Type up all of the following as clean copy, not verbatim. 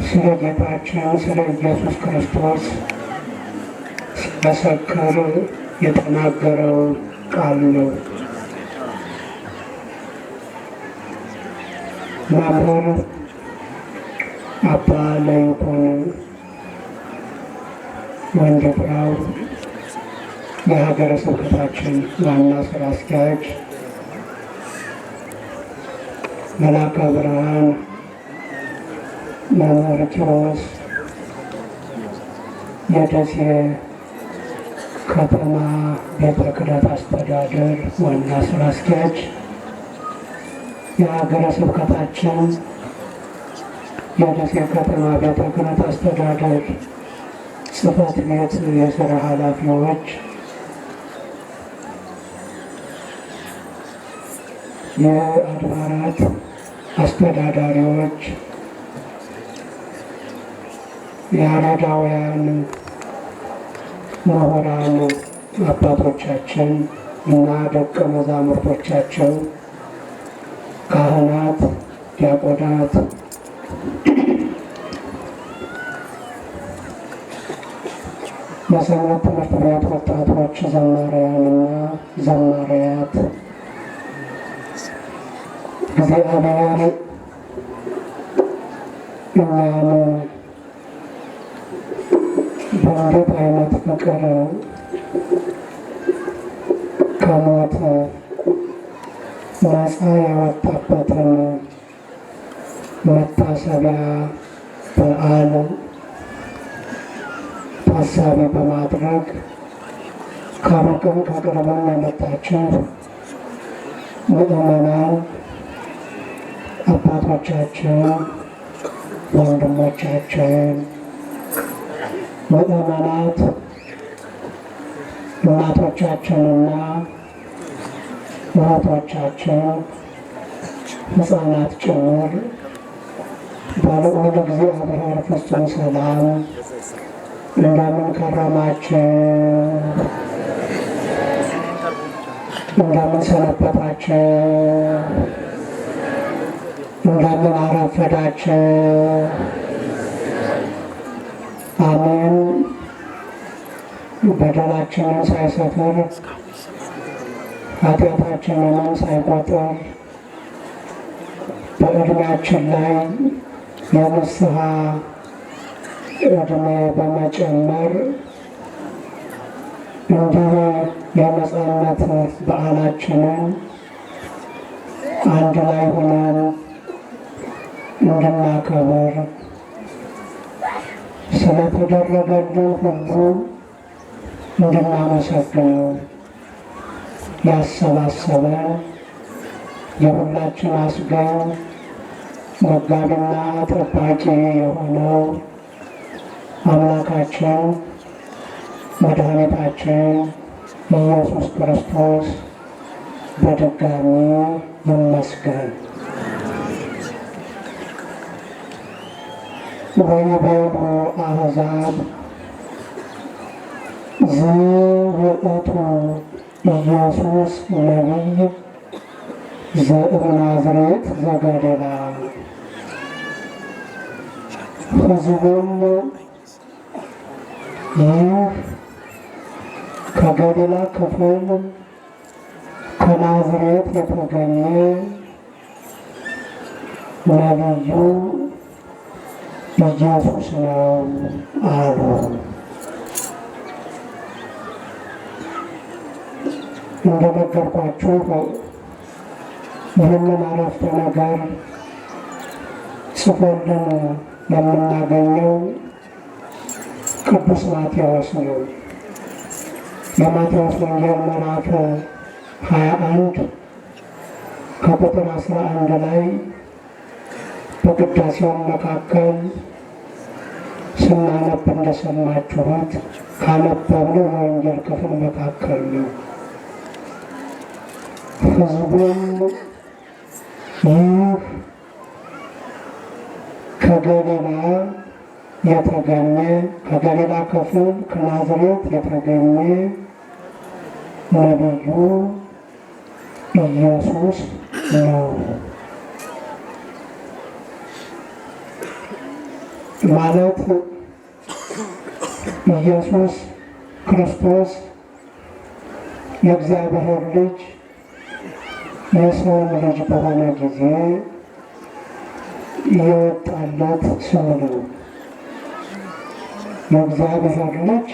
ስለ ጌታችን ስለ ኢየሱስ ክርስቶስ ሲመሰክር የተናገረው ቃል ነው። መምህር አባ ለይኩን ወንድፍራው የሀገረ ስብከታችን ዋና ስራ አስኪያጅ፣ መላከ ብርሃን መምህር ኪሮስ የደሴ ከተማ ቤተ ክህነት አስተዳደር ዋና ስራ አስኪያጅ፣ የሀገረ ስብከታችን የደሴ ከተማ ቤተ ክህነት አስተዳደር ጽሕፈት ቤት የሥራ ኃላፊዎች፣ የአድባራት አስተዳዳሪዎች፣ የአረጋውያን ምሁራን አባቶቻችን እና ደቀ መዛሙርቶቻቸው፣ ካህናት፣ ዲያቆናት፣ የሰንበት ትምህርት ቤት ወጣቶች፣ ዘማሪያንና ዘማሪያት እግዚአብሔር እኛን በእንዴት አይነት ፍቅር ከሞት ነፃ ያወጣበትን መታሰቢያ በዓል ታሳቢ በማድረግ ከሩቅም ከቅርብም የመጣችሁ ምዕመናን አባቶቻችን፣ ወንድሞቻችን፣ ምዕመናት እናቶቻችንና እህቶቻችን ሕፃናት ጭምር በልዑል እግዚአብሔር ፍጹም ሰላም እንደምን ከረማችሁ? እንደምን ሰነበታችሁ? እንደምን አረፈዳችሁ? አሜን። በደላችንን ሳይሰፍር ኃጢአታችንንም ሳይቆጥር በዕድሜያችን ላይ የንስሐ ዕድሜ በመጨመር እንዲሁ የነፃነት በዓላችንን አንድ ላይ ሆነን እንድናከብር ስለተደረገልን ሁሉ እንድናመሰግነው ያሰባሰበን የሁላችን አስገኝ መጋቢና ጠባቂ የሆነው አምላካችን መድኃኒታችን ኢየሱስ ክርስቶስ በድጋሚ ይመስገን። ወይቤሉ አሕዛብ ዝውእቱ ኢየሱስ ነቢይ ዘእብናዝሬት ዘገሊላ። ሕዝቡም ይህ ከገሊላ ክፍል ከናዝሬት የተገኘ ነቢዩ ኢየሱስ ነው አሉ። እንደነገርኳችሁ ይህንን አረፍተ ነገር ጽፎልን የምናገኘው ቅዱስ ማቴዎስ ነው። የማቴዎስ ወንጌል ምዕራፍ 21 ከቁጥር 11 ላይ በቅዳሴው መካከል ስናነብ እንደሰማችሁት ካነበብነው የወንጌል ክፍል መካከል ነው። ሕዝቡም ይህ ከገሊላ የተገኘ ከገሊላ ክፍል ከናዝሬት የተገኘ ነቢዩ ኢየሱስ ነው። ማለት ኢየሱስ ክርስቶስ የእግዚአብሔር ልጅ የሰውም ልጅ በሆነ ጊዜ የወጣለት ስም ነው። የእግዚአብሔር ልጅ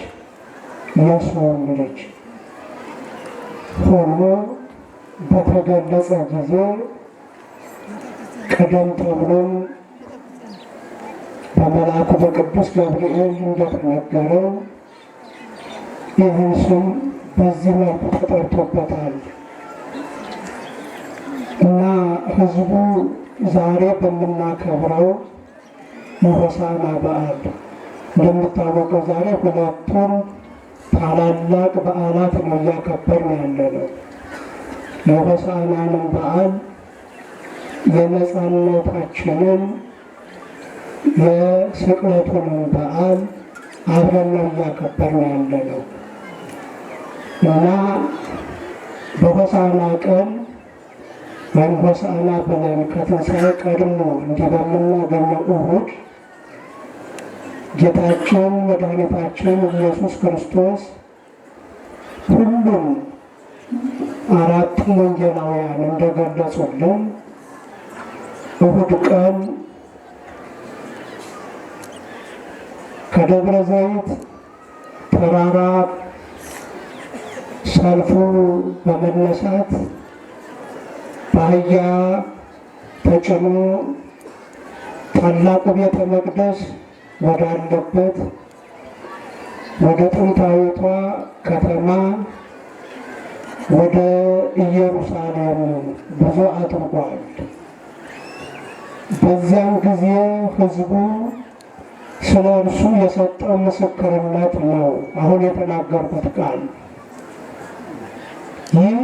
የሰውም ልጅ ሆኖ በተገለጸ ጊዜ ቀደም ተብሎም በመልአኩ በቅዱስ ገብርኤል እንደተነገረው ይህን ስም በዚህ መልኩ ተጠርቶበታል እና ሕዝቡ ዛሬ በምናከብረው የሆሳዕና በዓል እንደሚታወቀው ዛሬ ሁለቱም ታላላቅ በዓላት ነው እያከበርን ያለነው። የሆሳዕናንም በዓል የነፃነታችንን የስቅለቱንም በዓል አብረን ነው እያከበርን ያለነው እና በሆሳዕና ቀን ወይም ሆሳዕና ብለን ከትንሣኤ ቀድሞ እንዲህ በምናገኘው እሑድ ጌታችን መድኃኒታችን ኢየሱስ ክርስቶስ ሁሉም አራቱም ወንጌላውያን እንደገለጹልን እሑድ ቀን ከደብረ ዘይት ተራራ ሰልፉ በመነሳት በአህያ ተጭኖ ታላቁ ቤተ መቅደስ ወዳለበት ወደ ጥንታዊቷ ከተማ ወደ ኢየሩሳሌም ጉዞ አድርጓል። በዚያን ጊዜ ሕዝቡ ስለ እርሱ የሰጠው ምስክርነት ነው አሁን የተናገርኩት ቃል። ይህ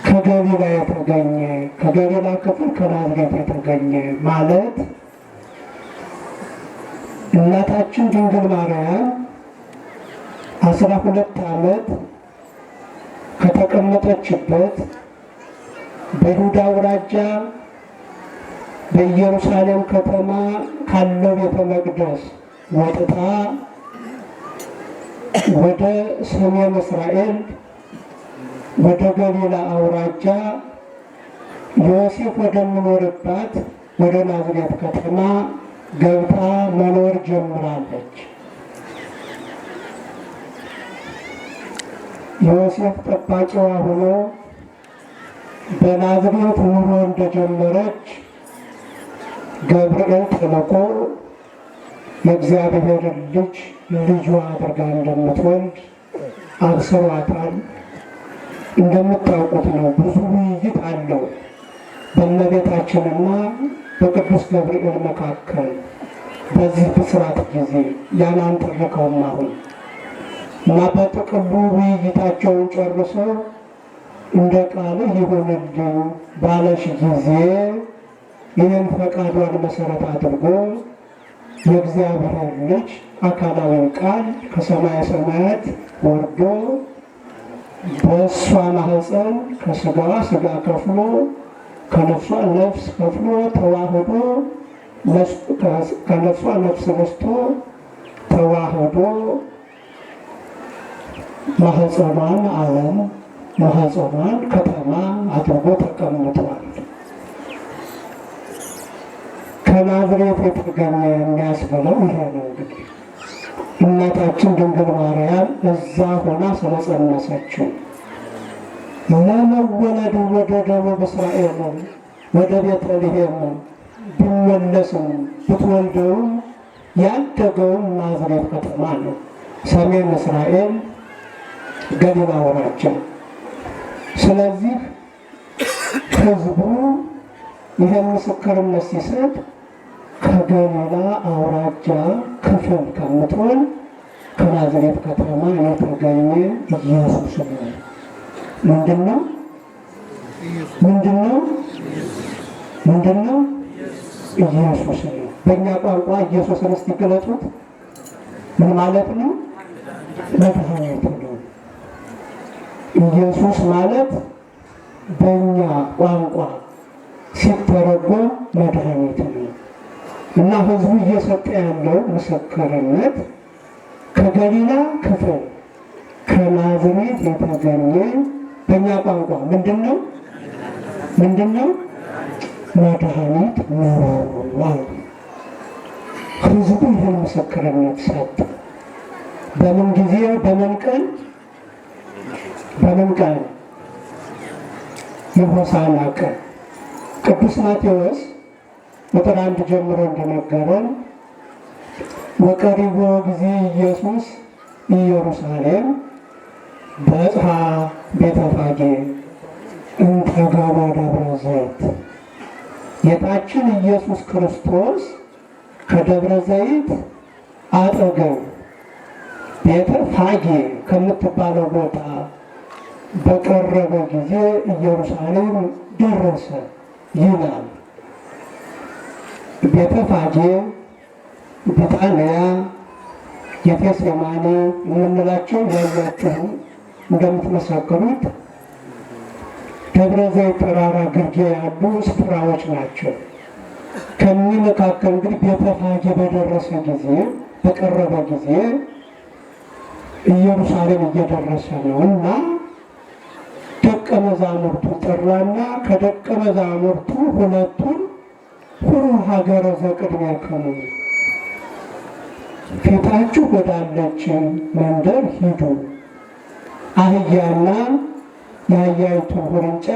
ከገሊላ የተገኘ ከገሊላ ክፍል ከናዝሬት የተገኘ ማለት እናታችን ድንግል ማርያም 12 ዓመት ከተቀመጠችበት በይሁዳ አውራጃ በኢየሩሳሌም ከተማ ካለው ቤተ መቅደስ ወጥታ ወደ ሰሜን እስራኤል ወደ ገሊላ አውራጃ ዮሴፍ ወደሚኖርባት ወደ ናዝሬት ከተማ ገብታ መኖር ጀምራለች። ዮሴፍ ጠባቂዋ ሆኖ በናዝሬት ኑሮ እንደጀመረች ገብርኤል ተልኮ የእግዚአብሔር ልጇ አድርጋ እንደምትወልድ አብስሯታል። እንደምታውቁት ነው። ብዙ ውይይት አለው በእመቤታችንና በቅዱስ ገብርኤል መካከል በዚህ ብስራት ጊዜ ያን አንተርከውም አሁን እና በጥቅሉ ውይይታቸውን ጨርሰው እንደ ቃልህ ይሁንልኝ ባለሽ ጊዜ ይህን ፈቃዷን መሰረት አድርጎ የእግዚአብሔር ልጅ አካላዊ ቃል ከሰማየ ሰማያት ወርዶ በእሷ ማህፀን ከስጋዋ ስጋ ከፍሎ ከነፍሷ ነፍስ ከፍሎ ተዋህዶ ከነፍሷ ነፍስ ነስቶ ተዋህዶ ማህፀኗን ዓለም ማህፀኗን ከተማ አድርጎ ተቀምጧል። ከናዝሬት የተገኘ የሚያስብለው ይሄ ነው። እንግዲህ እናታችን ድንግል ማርያም እዛ ሆና ስለጸነሰችው ለመወለዱ ወደ ደቡብ እስራኤል ወደ ቤተልሔም ቢመለስም ብትወልደውም ያደገውም ናዝሬት ከተማ ነው። ሰሜን እስራኤል ገሊላ አውራጃ። ስለዚህ ሕዝቡ ይህን ምስክርነት ሲሰጥ ከገሊላ አውራጃ ክፍል ከምትሆን ከናዝሬት ከተማ የተገኘ ኢየሱስ ነው። ምንድነው? ኢየሱስ ነው። በእኛ ቋንቋ ኢየሱስን እስቲ ገለጹት። ምን ማለት ነው? መድኃኒት ነው። ኢየሱስ ማለት በእኛ ቋንቋ ሲተረጎም መድኃኒት ነው። እና ህዝቡ እየሰጠ ያለው ምስክርነት ከገሊላ ክፍል ከናዝሬት የተገኘ በእኛ ቋንቋ ምንድን ነው? መድኃኒት ነው። ህዝቡ ይህን ምስክርነት ሰጠ። በምን ጊዜ? በምን ቀን? የሆሳዕና ቀን። ቅዱስ ማቴዎስ ቁጥር 1 ጀምሮ እንደነገረን ወቀሪቦ ጊዜ ኢየሱስ ኢየሩሳሌም በጽሐ ቤተፋጌ እንተ ገቦ ደብረ ዘይት። ጌታችን ኢየሱስ ክርስቶስ ከደብረ ዘይት አጠገብ ቤተፋጌ ከምትባለው ቦታ በቀረበ ጊዜ ኢየሩሳሌም ደረሰ ይላል። ቤተፋጌ፣ ቢታንያ፣ ጌቴሴማኒ የምንላቸው ያላችሁ እንደምትመሰክሩት ደብረ ዘይት ተራራ ግርጌ ያሉ ስፍራዎች ናቸው። ከዚህ መካከል እንግዲህ ቤተፋጌ በደረሰ ጊዜ በቀረበ ጊዜ ኢየሩሳሌም እየደረሰ ነው እና ደቀ መዛሙርቱ ጠራና ከደቀ መዛሙርቱ ሁለቱን ሁሉ ሀገረ ዘቅድሜክሙ ፊታችሁ ወዳለች መንደር ሂዱ፣ አህያና የአህያይቱን ውርንጫ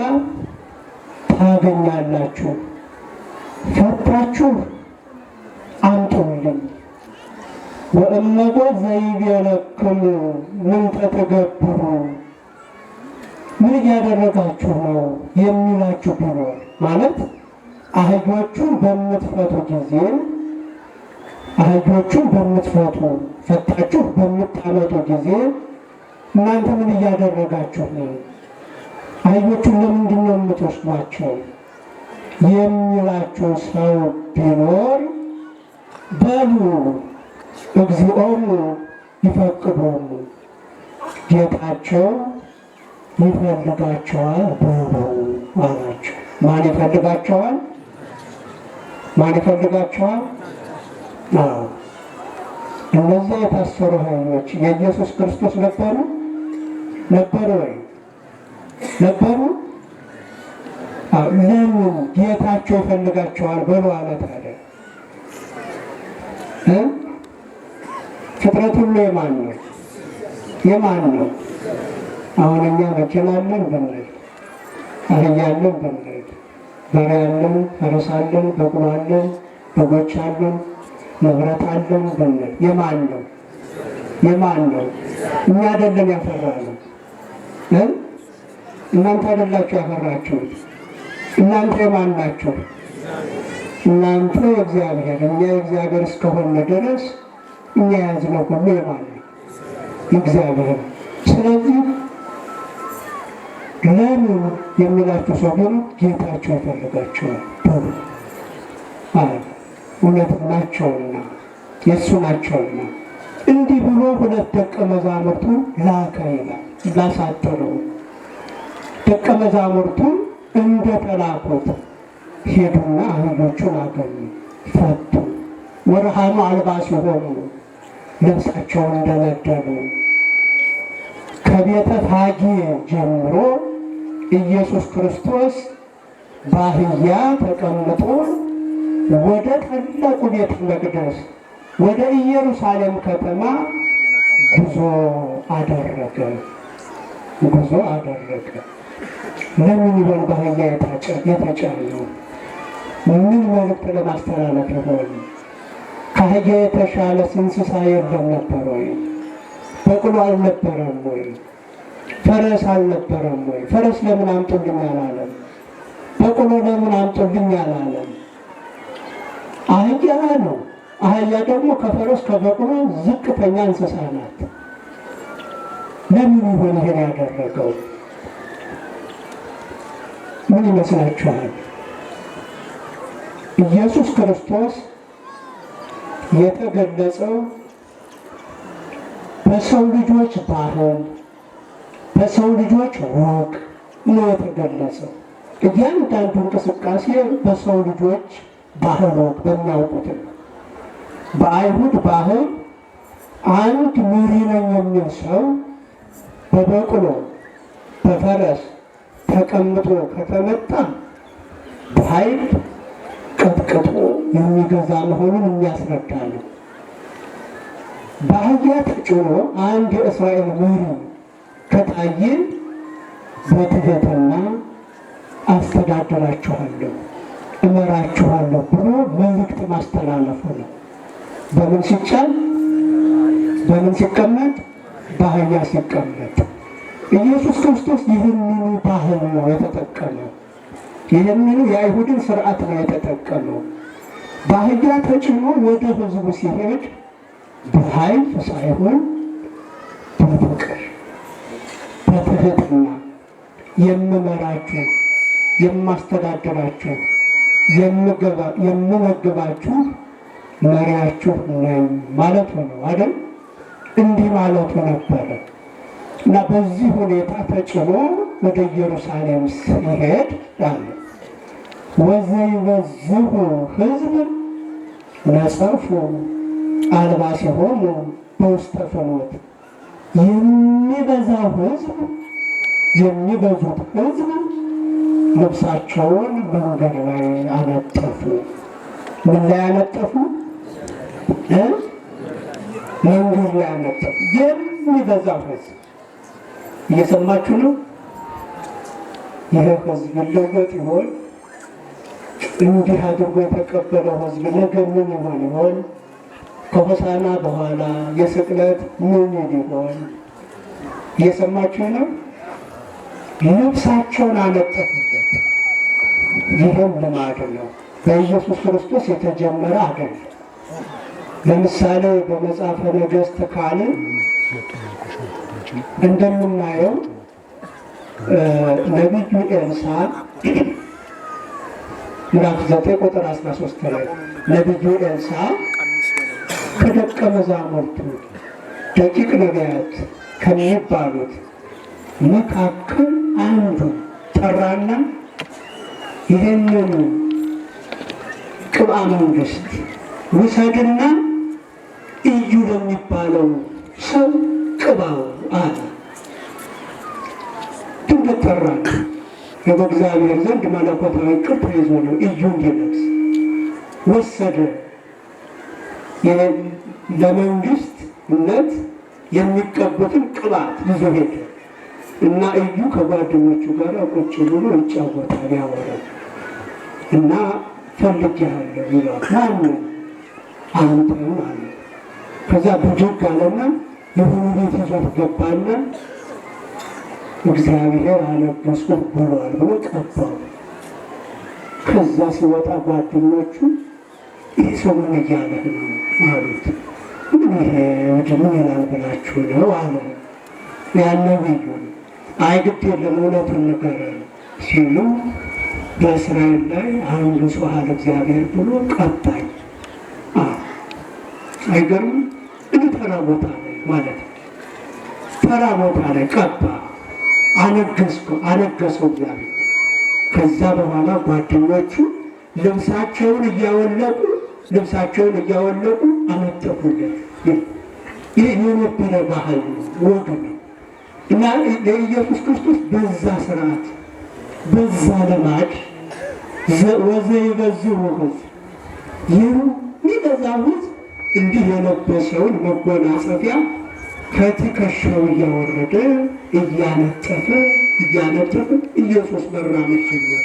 ታገኛላችሁ፣ ፈታችሁ አምጡልኝ። ወእመጎ ዘይቤለክሙ ምንተ ትገብሩ፣ ምን እያደረጋችሁ ነው የሚላችሁ ቢኖር ማለት አህዮቹን በምትፈቱ ጊዜ ፈታችሁ በምታመጡ ጊዜ እናንተ ምን እያደረጋችሁ ነው? አህዮቹን ለምንድን ነው የምትወስዷቸው የሚላችሁ ሰው ቢኖር በሉ እግዚኦሙ ይፈቅዶሙ፣ ጌታቸው ይፈልጋቸዋል በሉ አላቸው። ማን ይፈልጋቸዋል? እነዚያ የታሰሩ አህዮች የኢየሱስ ክርስቶስ ነበሩ ወይ? ነበሩ። ለምን ጌታቸው ይፈልጋቸዋል በሉ አለ ታዲያ? ፍጥረት ሁሉ የማን ነው? አሁን እኛ መኪና አለን ብንል፣ አህያ አለን ብንል፣ በሬ አለን፣ ፈረስ አለን፣ በቅሎ አለን፣ በጎች አለን፣ ንብረት አለን ብንል የማን ነው? እኛ አይደለም ያፈራነው። እናንተ አይደላችሁ ያፈራችሁት። እናንተ የማን ናችሁ? እናንተ እግዚአብሔር። እኛ የእግዚአብሔር እስከሆነ ድረስ እኛ የያዝነው ሁሉ የማን ነው? እግዚአብሔር። ስለዚህ ለምን የሚላችሁ ሰው ግን ጌታቸው ይፈልጋቸዋል ማለት እውነት ናቸውና የእሱ ናቸውና እንዲህ ብሎ ሁለት ደቀ መዛሙርቱ ላከ ይላል። ላሳጠረው ደቀ መዛሙርቱ እንደተላኩት ሄዱና አህዮቹን አገኙ፣ ፈቱ። ወረሃኑ አልባሲሆሙ ልብሳቸውን እንደነደሉ ከቤተፋጌ ጀምሮ ኢየሱስ ክርስቶስ በአህያ ተቀምጦ ወደ ታላቁ ቤተ መቅደስ ወደ ኢየሩሳሌም ከተማ ጉዞ አደረገ። ለምን ይሆን በአህያ የተጫነው? ምን መልእክት ለማስተላለፍ ይሆን? ከአህያ የተሻለ እንስሳ የለም ነበር ወይ? በቅሎ አልነበረም ወይ? ፈረስ አልነበረም ወይ? ፈረስ ለምን አምጡልኝ አላለም? በቅሎ ለምን አምጡልኝ አላለም? አህያ ነው። አህያ ደግሞ ከፈረስ ከበቅሎ ዝቅተኛ እንስሳ ናት። ለምን ይሆን ይሄን ያደረገው? ምን ይመስላችኋል? ኢየሱስ ክርስቶስ የተገለጸው በሰው ልጆች ባህል፣ በሰው ልጆች ወግ ነው የተገለጸው። እያንዳንዱ እንቅስቃሴ በሰው ልጆች ባህል ወግ በሚያውቁት ነው። በአይሁድ ባህል አንድ መሪ ነኝ የሚል ሰው በበቅሎ በፈረስ ተቀምጦ ከተመጣ በኃይል ቀጥቅጦ የሚገዛ መሆኑን የሚያስረዳ ነው። በአህያ ተጭኖ አንድ የእስራኤል መሪ ከታየ በትህትና አስተዳደራችኋለሁ፣ እመራችኋለሁ ብሎ መልእክት ማስተላለፉ ነው። በምን ሲጫን? በምን ሲቀመጥ? በአህያ ሲቀመጥ። ኢየሱስ ክርስቶስ ይህንኑ ባህል ነው የተጠቀመው። ይህንኑ የአይሁድን ስርዓት ነው የተጠቀመው። በአህያ ተጭኖ ወደ ሕዝቡ ሲሄድ በኃይል ሳይሆን በፍቅር በትህትና የምመራችሁ፣ የማስተዳደራችሁ፣ የምመግባችሁ መሪያችሁ ነኝ ማለቱ ነው አይደል? እንዲህ ማለቱ ነበረ እና በዚህ ሁኔታ ተጭኖ ወደ ኢየሩሳሌም ሲሄድ አለ ወዘይበዝሑ ሕዝብ ነጸፉ አልባሲሆሙ በውስተ ፍኖት። የሚበዛው ሕዝብ የሚበዙት ሕዝብ ልብሳቸውን መንገድ ላይ አነጠፉ። ምን ላይ አነጠፉ? መንገድ ላይ አነጠፉ። የሚበዛው ሕዝብ እየሰማችሁ ነው። ይህ ሕዝብ ይለወጥ ይሆን? እንዲህ አድርጎ የተቀበለው ሕዝብ ነገ ምን ይሆን ይሆን? ከሆሳዕና በኋላ የስቅለት ምን ሊሆን? እየሰማችሁ ነው። ልብሳቸውን አነጠፉበት። ይህም ልማድ ነው፣ በኢየሱስ ክርስቶስ የተጀመረ አይደለም። ለምሳሌ በመጽሐፈ ነገሥት ካልን እንደምናየው ነቢዩ ኤልሳዕ ምዕራፍ 9 ቁጥር 13 ላይ ነቢዩ ኤልሳዕ ከደቀ መዛሙርቱ ደቂቅ ነቢያት ከሚባሉት መካከል አንዱ ጠራና ይህንን ቅብአ መንግሥት ውሰድና እዩ ለሚባለው ሰው ቅባው አለ። ድንገት ጠራና በእግዚአብሔር ዘንድ መለኮታዊ ዕቅድ ተይዞ ነው እዩ እንዲነግስ ወሰደ። ለመንግስትነት የሚቀቡትን ቅባት ይዞ ሄደ እና እዩ ከጓደኞቹ ጋር ቁጭ ብሎ ይጫወታል፣ ያወራል እና ፈልጌሃለሁ ይለዋል። ማነው? አንተን አለ። ከዛ ብድግ አለና የሆነ ቤት ይዞት ገባና እግዚአብሔር አነገሥኩህ ብሏል ብሎ ቀባው። ከዛ ሲወጣ ጓደኞቹ ይህ ሰው ምን እያለህ ነው አሉት። ምን ይሄ ምን ይላል ብላችሁ ነው አለ። ያነ ነቢዩ አይ ግድ የለም እውነቱን ንገረን ሲሉ በእስራኤል ላይ አንዱ ሰው አለ እግዚአብሔር ብሎ ቀባኝ። አይገርም? እንደ ተራ ቦታ ላይ ማለት ነው። ተራ ቦታ ላይ ቀባ፣ አነገሰው እግዚአብሔር። ከዛ በኋላ ጓደኞቹ ልብሳቸውን እያወለቁ አነጠፉለት። ይህ የነበረ ባህል ወግ ነው እና ለኢየሱስ ክርስቶስ በዛ ስርዓት በዛ ልማድ ወዘይበዝሑ ሕዝብ የሚበዛው ሕዝብ እንዲህ የለበሰውን መጎናጸፊያ ከትከሻው እያወረደ እያነጠፈ ኢየሱስ መራመድ ጀመረ።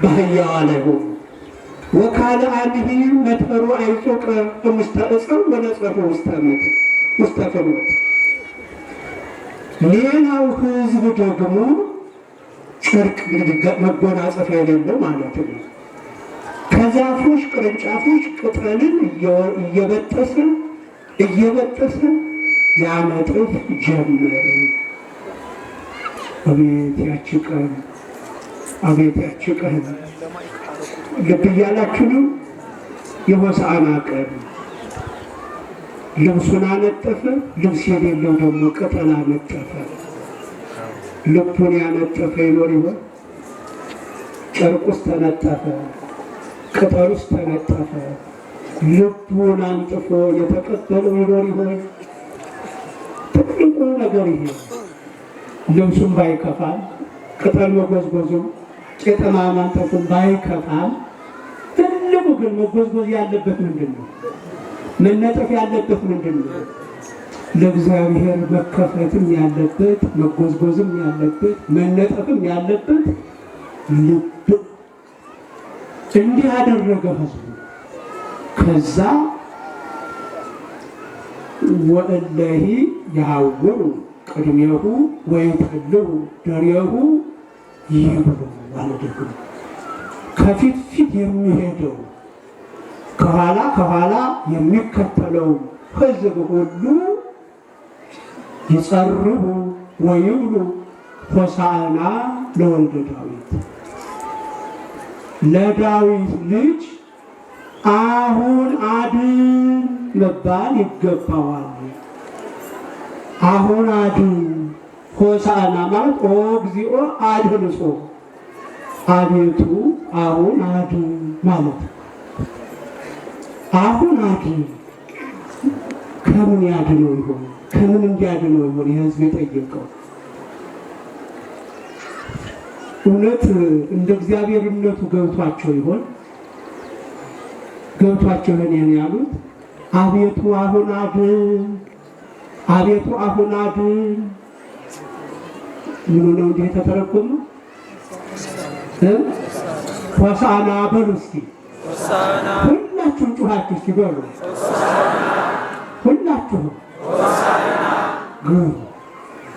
በአህያዋ ላይ ሆኖ ወካለ አንሂ መትፈሩ አይጾቀ እምስተ ዕፀው ወነጸፉ ውስተ ፍኖት። ሌላው ሕዝብ ደግሞ ጨርቅ መጎናጸፊያ የሌለው ማለት ነው። ከዛፎች ቅርንጫፎች ቅጠልን እየበጠሰ ያነጥፍ ጀመረ። አቤት ያቺ ቀን! አቤት ያቺ ቀን! ልብ እያላችሁ ነው። የሆሳዕና ቀን ልብሱን አነጠፈ። ልብስ የሌለው ደግሞ ቅጠል አነጠፈ። ልቡን ያነጠፈ ይኖር ይሆን? ጨርቁስ ተነጠፈ፣ ቅጠሉስ ተነጠፈ፣ ልቡን አንጥፎ የተቀበለው ይኖር ይሆን? ትልቁ ነገር ይሄ ልብሱም ባይከፋል፣ ቅጠል መጎዝጎዙም ቄጠማ ማንጠፉም ባይከፋል፣ ትልቁ ግን መጎዝጎዝ ያለበት ምንድን ነው? መነጠፍ ያለበት ምንድን ነው? ለእግዚአብሔር መከፈትም ያለበት መጎዝጎዝም ያለበት መነጠፍም ያለበት ልብ። እንዲህ ያደረገ ሕዝቡ ከዛ ወእለሂ ያውሩ ቅድሜሁ ወይተልው ደሬሁ ይብሉ ማለት ነው። ከፊት ፊት የሚሄደው ከኋላ ከኋላ የሚከተለው ሕዝብ ሁሉ ይጸርቡ ወይብሉ ሆሳዕና ለወልደ ዳዊት፣ ለዳዊት ልጅ አሁን አድን መባል ይገባዋል። አሁን አድን ሆሳዕና ማለት ኦ እግዚኦ አድኅንሶ፣ አቤቱ አሁን አድን ማለት ነው። አሁን አድን ከምን ያድነው ይሆን? ከምን እንዲያድነው ይሆን የሕዝብ የጠየቀው? እውነት እንደ እግዚአብሔርነቱ ገብቷቸው ይሆን? ገብቷቸው ይሆን ያሉት? አቤቱ አሁን አድን፣ አቤቱ አሁን አድን። ምን ነው እንዲህ የተተረጎመው? ሆሳዕና በሉ እስኪ ሁላችሁም ጩኻችሁ እስኪ በሉ ሁላችሁም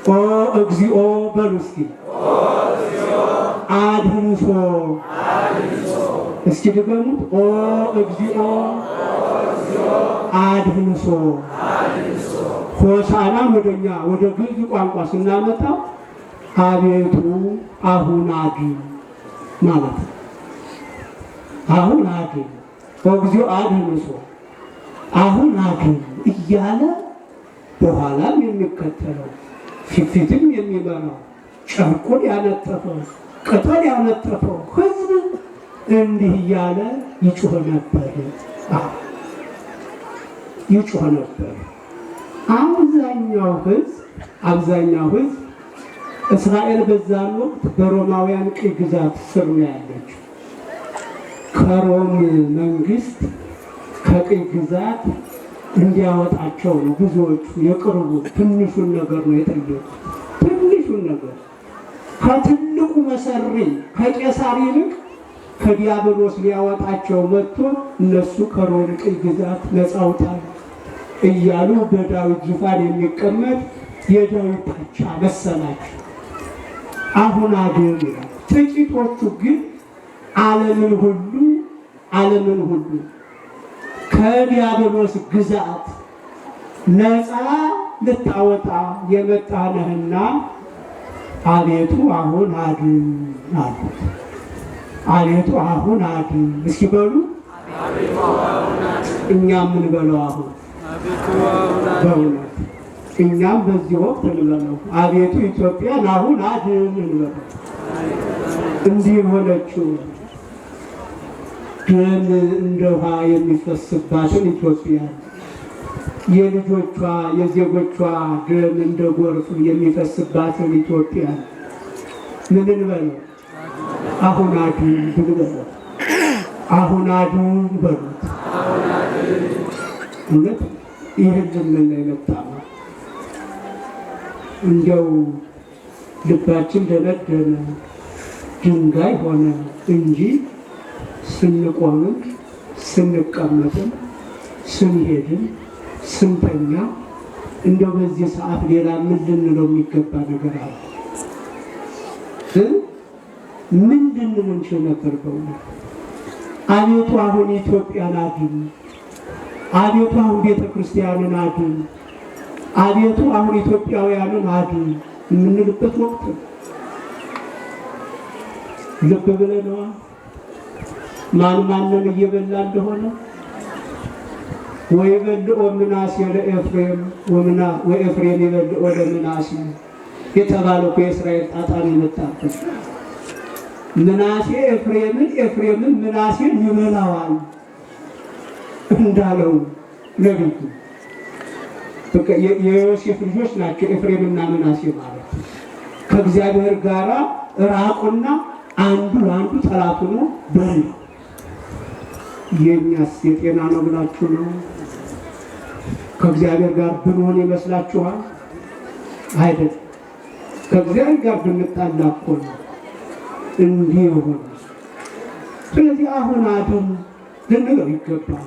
ኦ እግዚኦ በሉ እስኪ አድኅንሶ እስኪ ድገሙት። ኦ እግዚኦ አድኅንሶ። ሆሳዕናን ወደኛ ወደ ግዕዝ ቋንቋ ስናመጣው አቤቱ አሁን አድን ማለት ነው። አሁን አድን ኦ እግዚኦ አድኅንሶ፣ አሁን አድን እያለ በኋላም የሚከተለው ፊትም የሚመራው ጨርቁን ያነጠፈው ቅጠል ያነጠፈው ሕዝብ እንዲህ እያለ ይጮህ ነበር፣ ይጮህ ነበር። አብዛኛው ሕዝብ እስራኤል በዛን ወቅት በሮማውያን ቅኝ ግዛት ስር ነው ያለችው። ከሮም መንግስት ከቅኝ ግዛት እንዲያወጣቸው ነው ብዙዎቹ የቅርቡ ትንሹን ነገር ነው የጠየቁት። ትንሹን ነገር ከትልቁ መሰሪ ከቄሳር ይልቅ ከዲያብሎስ ሊያወጣቸው መጥቶ እነሱ ከሮም ቅኝ ግዛት ነፃ አውጣን እያሉ በዳዊት ዙፋን የሚቀመጥ የዳዊት ብቻ መሰላቸው። አሁን አድን ይላል። ጥቂቶቹ ግን ዓለምን ሁሉ ከዲያብሎስ ግዛት ነፃ ልታወጣ የመጣህ ነህና አቤቱ አሁን አድን አሉት። አቤቱ አሁን አድን እስኪ በሉ። እኛም ምን በለው አሁን በእውነት እኛም በዚህ ወቅት እንበለው አቤቱ ኢትዮጵያን አሁን አድን እንበለው። እንዲህ ሆነችው ደም እንደ ውሃ የሚፈስባትን ኢትዮጵያ፣ የልጆቿ የዜጎቿ ደም እንደ ጎርፍ የሚፈስባትን ኢትዮጵያ ምን እንበለው? አሁን አድን ብንበለው፣ አሁን አድን በሉት። እውነት ይህን ልንል የመጣ ነው። እንዲያው ልባችን ደነደነ ድንጋይ ሆነ እንጂ ስንቆምም ስንቀመጥም ስንሄድም ስንተኛ እንደው በዚህ ሰዓት ሌላ ምን ልንለው የሚገባ ነገር አለ? ምን ልንል እንችል ነበር? በእውነት አቤቱ አሁን ኢትዮጵያን አድን፣ አቤቱ አሁን ቤተ ክርስቲያንን አድን፣ አቤቱ አሁን ኢትዮጵያውያንን አድን የምንልበት ወቅት ልብ ብለነዋ ማንን እየበላ እንደሆነ ወይበልኦ ምናሴ ለኤፍሬም ወኤፍሬም ይበልኦ ለምናሴ የተባለው የእስራኤል ጣጣ ነው የመጣበት። ምናሴ ኤፍሬምን፣ ኤፍሬምን ምናሴን ይበላዋል። እንዳለው ነቢዩ በቃ የዮሴፍ ልጆች ናቸው ኤፍሬምና ምናሴ ማለት ከእግዚአብሔር ጋር ራቁና አንዱ ለአንዱ ጠላት ሆኖ በሉ። የእኛስ የጤና ነው ብላችሁ ነው? ከእግዚአብሔር ጋር ብንሆን ይመስላችኋል? አይደል? ከእግዚአብሔር ጋር ብንጣላ እኮ ነው እንዲህ የሆነ። ስለዚህ አሁን አድን ልንለው ይገባል።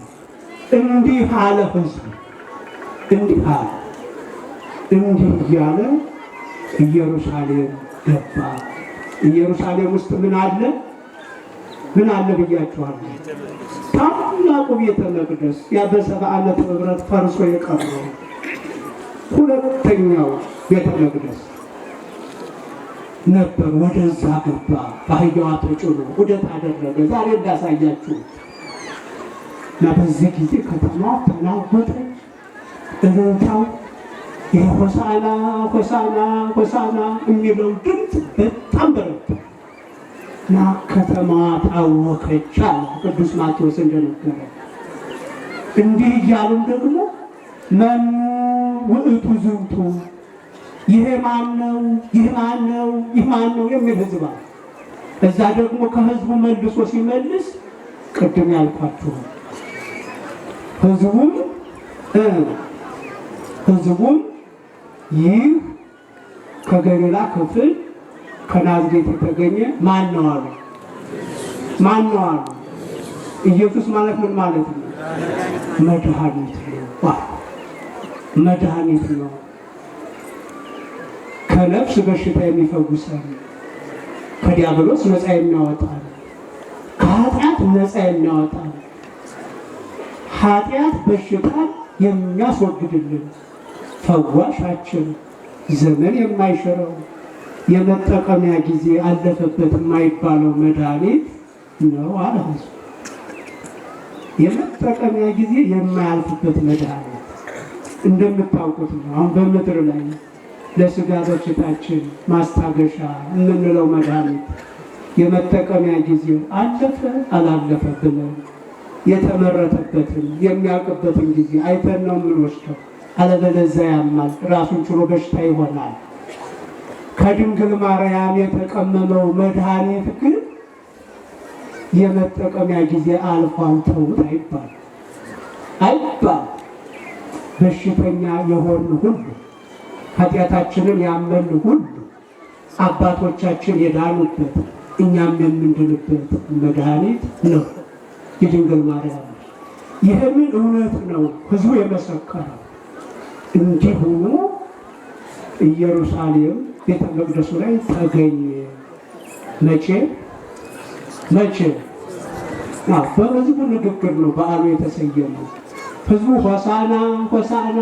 እንዲህ አለ ሕዝቡ፣ እንዲህ አለ። እንዲህ እያለ ኢየሩሳሌም ገባ። ኢየሩሳሌም ውስጥ ምን አለ? ምን አለ ብያችኋለሁ? ታላቁ ቤተ መቅደስ ያ በ70 ዓመተ ምህረት ፈርሶ የቀረው ሁለተኛው ቤተ መቅደስ ነበር። ወደዛ ገባ። በአህያዋ ተጭኖ ዑደት አደረገ። ዛሬ እንዳሳያችሁ እና በዚህ ጊዜ ከተማዋ ተናወጠች። እልልታው የሆሳዕና ሆሳዕና ሆሳዕና የሚለው ድምፅ በጣም በረታ እና ከተማዋ ታወከች አለ ቅዱስ ማቴዎስ እንደነገረ። እንዲህ እያሉም ደግሞ መኑ ውእቱ ዝንቱ፣ ይሄ ማን ነው? ይህ ማን ነው? ይህ ማን ነው የሚል ህዝብ አለ። እዛ ደግሞ ከህዝቡ መልሶ ሲመልስ ቅድም ያልኳችሁ ህዝቡም ይህ ከገሊላ ክፍል ከናዝሬት የተገኘ ማን ነው አሉ። ማን ነው አሉ? ኢየሱስ ማለት ምን ማለት ነው? መድኃኒት ነው። መድኃኒት ነው። ከነፍስ በሽታ የሚፈውሰን፣ ከዲያብሎስ ነፃ የሚያወጣን፣ ከኃጢአት ነፃ የሚያወጣን፣ ኃጢአት በሽታን የሚያስወግድልን ፈዋሻችን፣ ዘመን የማይሽረው የመጠቀሚያ ጊዜ አለፈበት የማይባለው መድኃኒት ነው አለ። የመጠቀሚያ ጊዜ የማያልፍበት መድኃኒት እንደምታውቁት ነው። አሁን በምድር ላይ ለስጋ በሽታችን ማስታገሻ የምንለው መድኃኒት የመጠቀሚያ ጊዜው አለፈ አላለፈ ብለን የተመረተበትን የሚያውቅበትን ጊዜ አይተን ነው የምንወስደው። አለበለዚያ ያማል፣ ራሱን ችሎ በሽታ ይሆናል። ከድንግል ማርያም የተቀመመው መድኃኒት ግን የመጠቀሚያ ጊዜ አልፏል ተውት አይባል። በሽተኛ የሆን ሁሉ ኃጢአታችንን ያመን ሁሉ አባቶቻችን የዳኑበት እኛም የምንድንበት መድኃኒት ነው የድንግል ማርያም። ይህንን እውነት ነው ህዝቡ የመሰከረው። እንዲህ ሆኖ ኢየሩሳሌም ቤተ መቅደሱ ላይ ተገኘ። መቼ? በህዝቡ ንግግር ነው በዓሉ የተሰየመው። ህዝቡ ሆሳዕና ሆሳዕና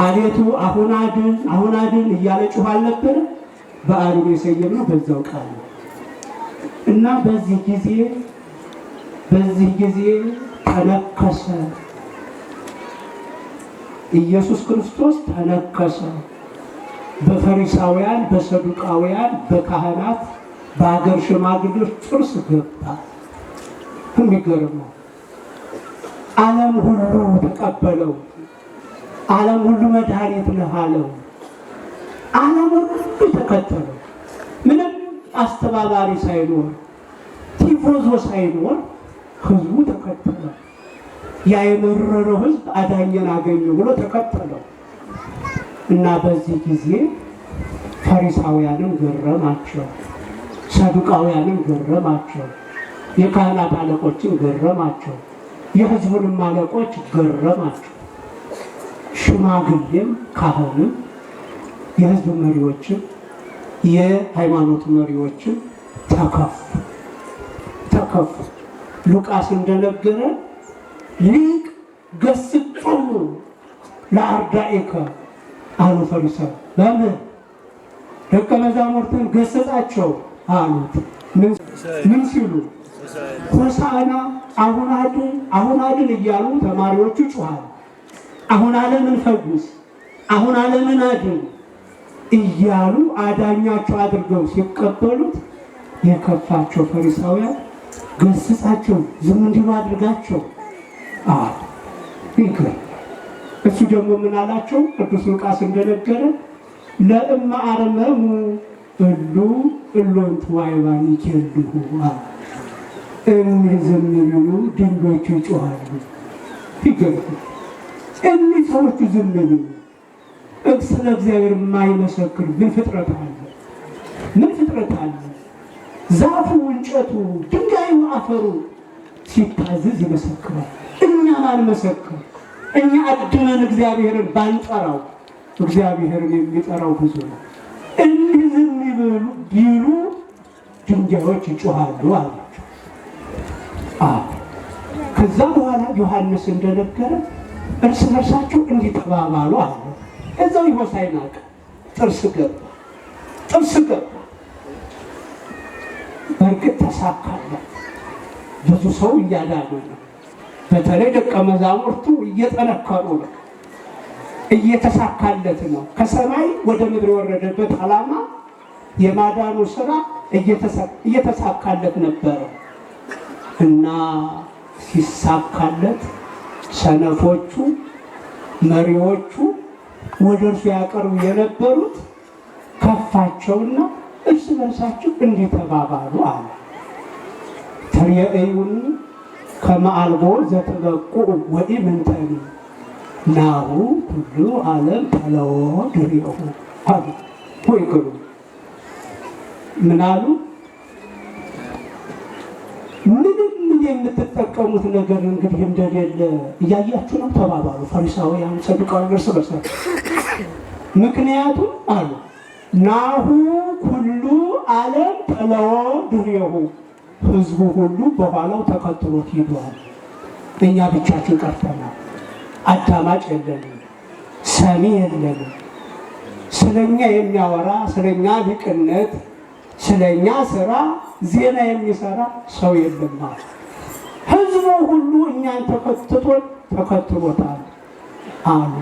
አቤቱ አሁን አድን አሁን አድን እያለ ጮኸ አልነበረ? በዓሉን የሰየምነው በዛው ቃል ነው እና በዚህ ጊዜ ተነከሰ። ኢየሱስ ክርስቶስ ተነከሰ። በፈሪሳውያን፣ በሰዱቃውያን፣ በካህናት፣ በሀገር ሽማግሌዎች ጥርስ ገባ። የሚገርመው ዓለም ሁሉ ተቀበለው። ዓለም ሁሉ መድኃኒት ነህ አለው። ዓለም ሁሉ ተከተለው። ምንም አስተባባሪ ሳይኖር ቲፎዞ ሳይኖር ህዝቡ ተከተለው። ያ የመረረው ህዝብ አዳኘን አገኘ ብሎ ተከተለው እና በዚህ ጊዜ ፈሪሳውያንን ገረማቸው፣ ሰዱቃውያንን ገረማቸው፣ የካህናት አለቆችን ገረማቸው፣ የህዝቡንም አለቆች ገረማቸው። ሽማግሌም ካህንም የህዝብ መሪዎችም የሃይማኖት መሪዎችም ተከፉ። ሉቃስ እንደነገረ ሊቅ ገስጾሙ ለአርዳኢከ አሉ ፈሪሳው። በምን ደቀ መዛሙርትን ገሰጻቸው አሉት? ምን ሲሉ? ሆሳዕና አሁን አድን እያሉ ተማሪዎቹ ጮኻሉ። አሁን ዓለምን ፈውስ፣ አሁን ዓለምን አድን እያሉ አዳኛቸው አድርገው ሲቀበሉት የከፋቸው ፈሪሳውያን ገስጻቸው፣ ዝም እንዲሉ አድርጋቸው ይገርም። እሱ ደግሞ ምን አላቸው? ቅዱስ ሉቃስ እንደነገረ ለእመ አርመሙ እሉ እሎንቱ አይባን ይኬልሁ እኒህ ዝም ቢሉ ድንጋዮቹ ይጮኻሉ። ይገርም። እኒህ ሰዎቹ ዝም ቢሉ ስለ እግዚአብሔር የማይመሰክር ምን ፍጥረት አለ? ምን ፍጥረት አለ? ዛፉ፣ እንጨቱ፣ ድንጋዩ፣ አፈሩ ሲታዘዝ ይመሰክራል። እኛ ባንመሰክር፣ እኛ አድነን እግዚአብሔርን ባንጠራው፣ እግዚአብሔርን የሚጠራው ብዙ ነው። እኒህ ዝም ቢሉ ድንጋዮች ይጮኻሉ አላቸው። ከዛ በኋላ ዮሐንስ እንደነገረ እርስ በርሳቸው እንዲህ ተባባሉ አለ። እዛው ሆሳዕና ጥርስ ገባ። በእርግጥ ተሳካለት። ብዙ ሰው እያዳነ ነው። በተለይ ደቀ መዛሙርቱ እየጠነከሩ ነው፣ እየተሳካለት ነው። ከሰማይ ወደ ምድር የወረደበት ዓላማ የማዳኑ ስራ እየተሳካለት ነበረ እና ሲሳካለት ሰነፎቹ መሪዎቹ ወደ እርሱ ያቀርቡ የነበሩት ከፋቸውና እርስ በርሳቸው እንዲህ ተባባሉ አለ። ትርየእዩኒ ከመ አልቦ ዘትበቁዑ ወኢምንተኒ ናሁ ኩሉ ዓለም ተለዎ ድሬሁ አሉ። ወይ ግሩ ምን አሉ? ምንም የምትጠቀሙት ነገር እንግዲህ እንደሌለ እያያችሁ ነው ተባባሉ ፈሪሳውያን፣ ሰዱቃውያን እርስ በርሳቸው። ምክንያቱም አሉ ናሁ ኩሉ ዓለም ተለዎ ድሬሁ፣ ህዝቡ ሁሉ በኋላው ተከትሎት ሂዷል። እኛ ብቻችን ቀርተናል። አዳማጭ የለንም፣ ሰሚ የለንም። ስለኛ የሚያወራ ስለኛ ሊቅነት፣ ስለኛ ስራ ዜና የሚሰራ ሰው የለም። ህዝቡ ሁሉ እኛን ተከትሎታል አሉ።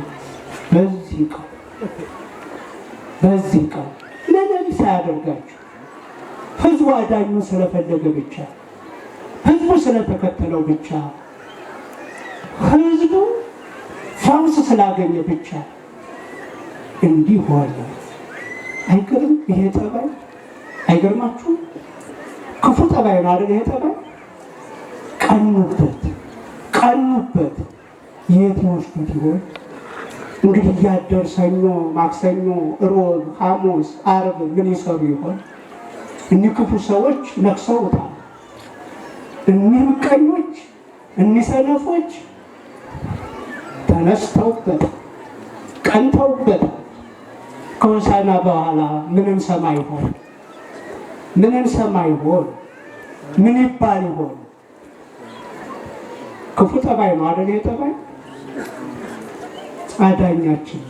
በዚህ ቀን ለነቢ ሳያደርጋችሁ ህዝቡ አዳኙን ስለፈለገ ብቻ፣ ህዝቡ ስለተከተለው ብቻ፣ ህዝቡ ፈውስ ስላገኘ ብቻ እንዲህ ሆነ። አይገርም? ይሄ ጠባይ አይገርማችሁም? ክፉ ጠባይ ነው አይደል? ይሄ ጠባይ ቀኑበት። የት ይወስዱት ይሆን እንግዲህ? እያደር ሰኞ፣ ማክሰኞ፣ ሮብ፣ ሐሙስ፣ ዓርብ ምን ይሰሩ ይሆን? እኒህ ክፉ ሰዎች ነክሰውታል። እኒህ ምቀኞች፣ እኒህ ሰነፎች ተነስተውበት ቀንተውበት ከሆሳዕና በኋላ ምንም ሰማይ ይሆን? ምን ይባል ይሆን? ክፉ ጠባይ ነው አይደል? የጠባይ አዳኛችን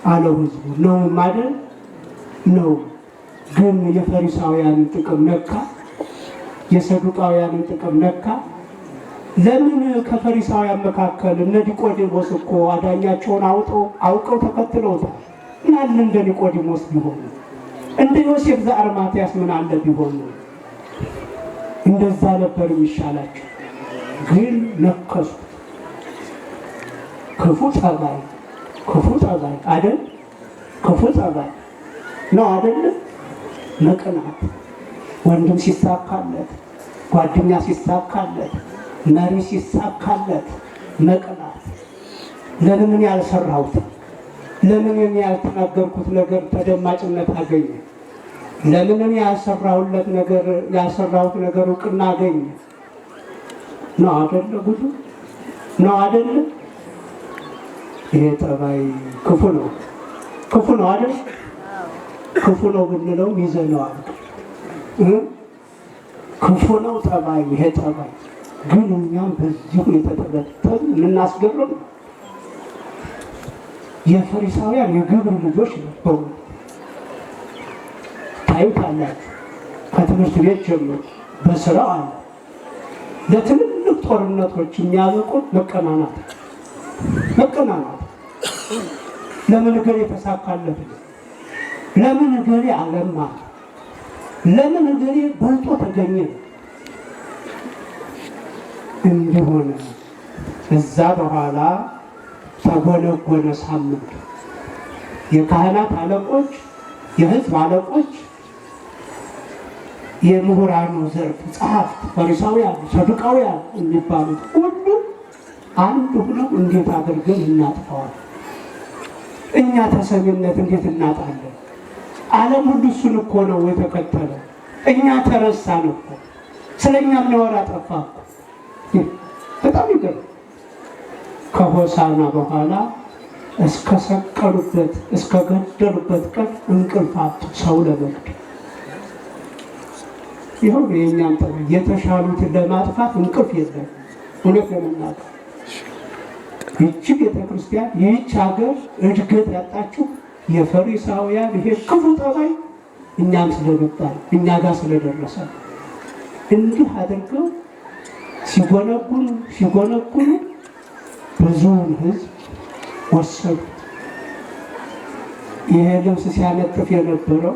አለው ህዝቡ ነው አይደል? ነው። ግን የፈሪሳውያንን ጥቅም ነካ፣ የሰዱቃውያንን ጥቅም ነካ። ለምን ከፈሪሳውያን መካከል እነ ኒቆዲሞስ እኮ አዳኛቸውን አውቀው ተከትለውታል። ምናለ እንደ ኒቆዲሞስ ቢሆኑ፣ እንደ ዮሴፍ ዘአርማትያስ ምን አለ ቢሆኑ፣ እንደዛ ነበር የሚሻላቸው። ግን ነከሱ። ክፉ ጠባይ አይደል? ክፉ ጠባይ ነው አይደል? መቅናት፣ ወንድም ሲሳካለት፣ ጓደኛ ሲሳካለት፣ መሪ ሲሳካለት መቅናት። ለምን እኔ ያልሰራሁት፣ ለምን እኔ ያልተናገርኩት ነገር ተደማጭነት አገኘ? ለምን እኔ ያልሰራሁት ነገር እውቅና አገኘ? ነው አይደለ? ጉዱ ነው አይደለ? ይሄ ጠባይ ክፉ ነው አይደል? ክፉ ነው ብንለው ይዘነዋል። ክፉ ነው ጠባይ፣ ይሄ ጠባይ ግን እኛም በዚሁ የተጠለጠን የምናስገርም የፈሪሳውያን የግብር ልጆች ነበሩ። ታዩታላችሁ። ከትምህርት ቤት ጀምሮ በስራው አለ። ለትልልቅ ጦርነቶች የሚያበቁት መቀናናት። ለምን እገሌ የተሳካለት፣ ለምን እገሌ አለማ፣ ለምን እገሌ በልጦ ተገኘ እንዲሆነ እዛ በኋላ ተጎነጎነ ሳምንት። የካህናት አለቆች፣ የሕዝብ አለቆች፣ የምሁራኑ ዘርፍ ጸሐፍት፣ ፈሪሳውያን፣ ሰዱቃውያን የሚባሉት ሁሉ አንድ ሆነው እንዴት አድርገን እናጥፈዋል? እኛ ተሰሚነት እንዴት እናጣለን? ዓለም ሁሉ እሱን እኮ ነው የተከተለ። እኛ ተረሳን እኮ። ስለ እኛ ምንወራ ጠፋ እኮ። በጣም ይገርም። ከሆሳና በኋላ እስከ ሰቀሉበት እስከ ገደሉበት ቀን እንቅልፍ አጡ ሰው ለመግደል። ይኸው የእኛም ጠ የተሻሉትን ለማጥፋት እንቅልፍ የለም። እውነት ለመናገር ይህች ቤተክርስቲያን ይህች ሀገር እድገት ያጣችው የፈሪሳውያን ይሄ ክፉ ጠባይ እኛም ስለመጣል እኛ ጋር ስለደረሰ እንዲህ አድርገው ሲጎነጉኑ ብዙውን ሕዝብ ወሰዱ። ይሄ ልብስ ሲያነጥፍ የነበረው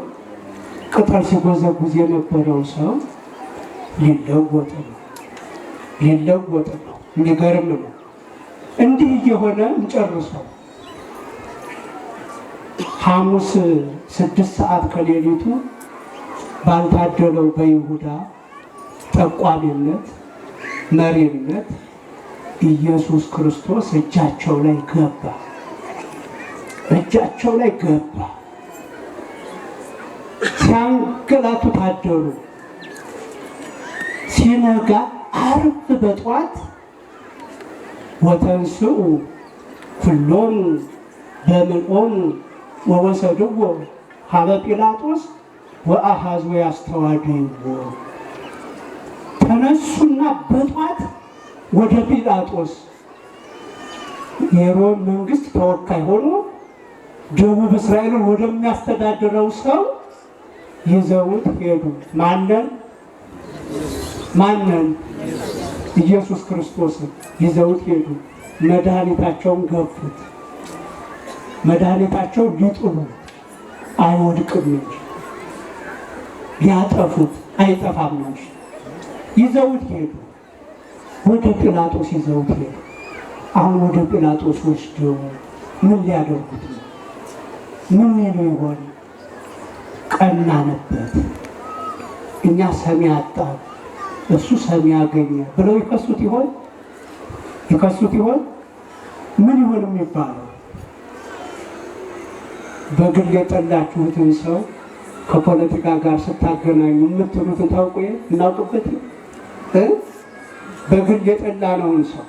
ቅጠል ሲጎዘጉዝ የነበረው ሰው ሊለወጥ ነው። የሚገርም ነው። እንዲህ እየሆነ እንጨርሰው። ሐሙስ 6 ሰዓት ከሌሊቱ ባልታደለው በይሁዳ ጠቋሚነት መሪነት ኢየሱስ ክርስቶስ እጃቸው ላይ ገባ። ሲያንገላቱ ታደሩ። ሲነጋ ዓርብ በጧት ወተንስኡ ኩሎሙ በምልኦሙ ወወሰድዎ ሀበ ጲላጦስ ወአሐዙ ያስተዋድይዎ። ተነሱና በጧት ወደ ጲላጦስ የሮም መንግስት ተወካይ ሆኖ ደቡብ እስራኤልን ወደሚያስተዳድረው ሰው ይዘውት ሄዱ። ማንን? ኢየሱስ ክርስቶስን ይዘውት ሄዱ። መድኃኒታቸውን ገፉት። መድኃኒታቸው ሊጥሉ አይወድቅም እንጂ ሊያጠፉት አይጠፋም እንጂ ይዘውት ሄዱ። ወደ ጲላጦስ ይዘውት ሄዱ። አሁን ወደ ጲላጦስ ወስደው ምን ሊያደርጉት ነው? ምን ይሉ ይሆን? ቀናንበት፣ እኛ ሰሚ አጣን፣ እሱ ሰሚ ያገኘ ብለው ይከሱት ይሆን? ምን ይሆን የሚባለው? በግል የጠላችሁትን ሰው ከፖለቲካ ጋር ስታገናኙ የምትሉትን ታውቁ እናውቅበት። በግል የጠላነውን ሰው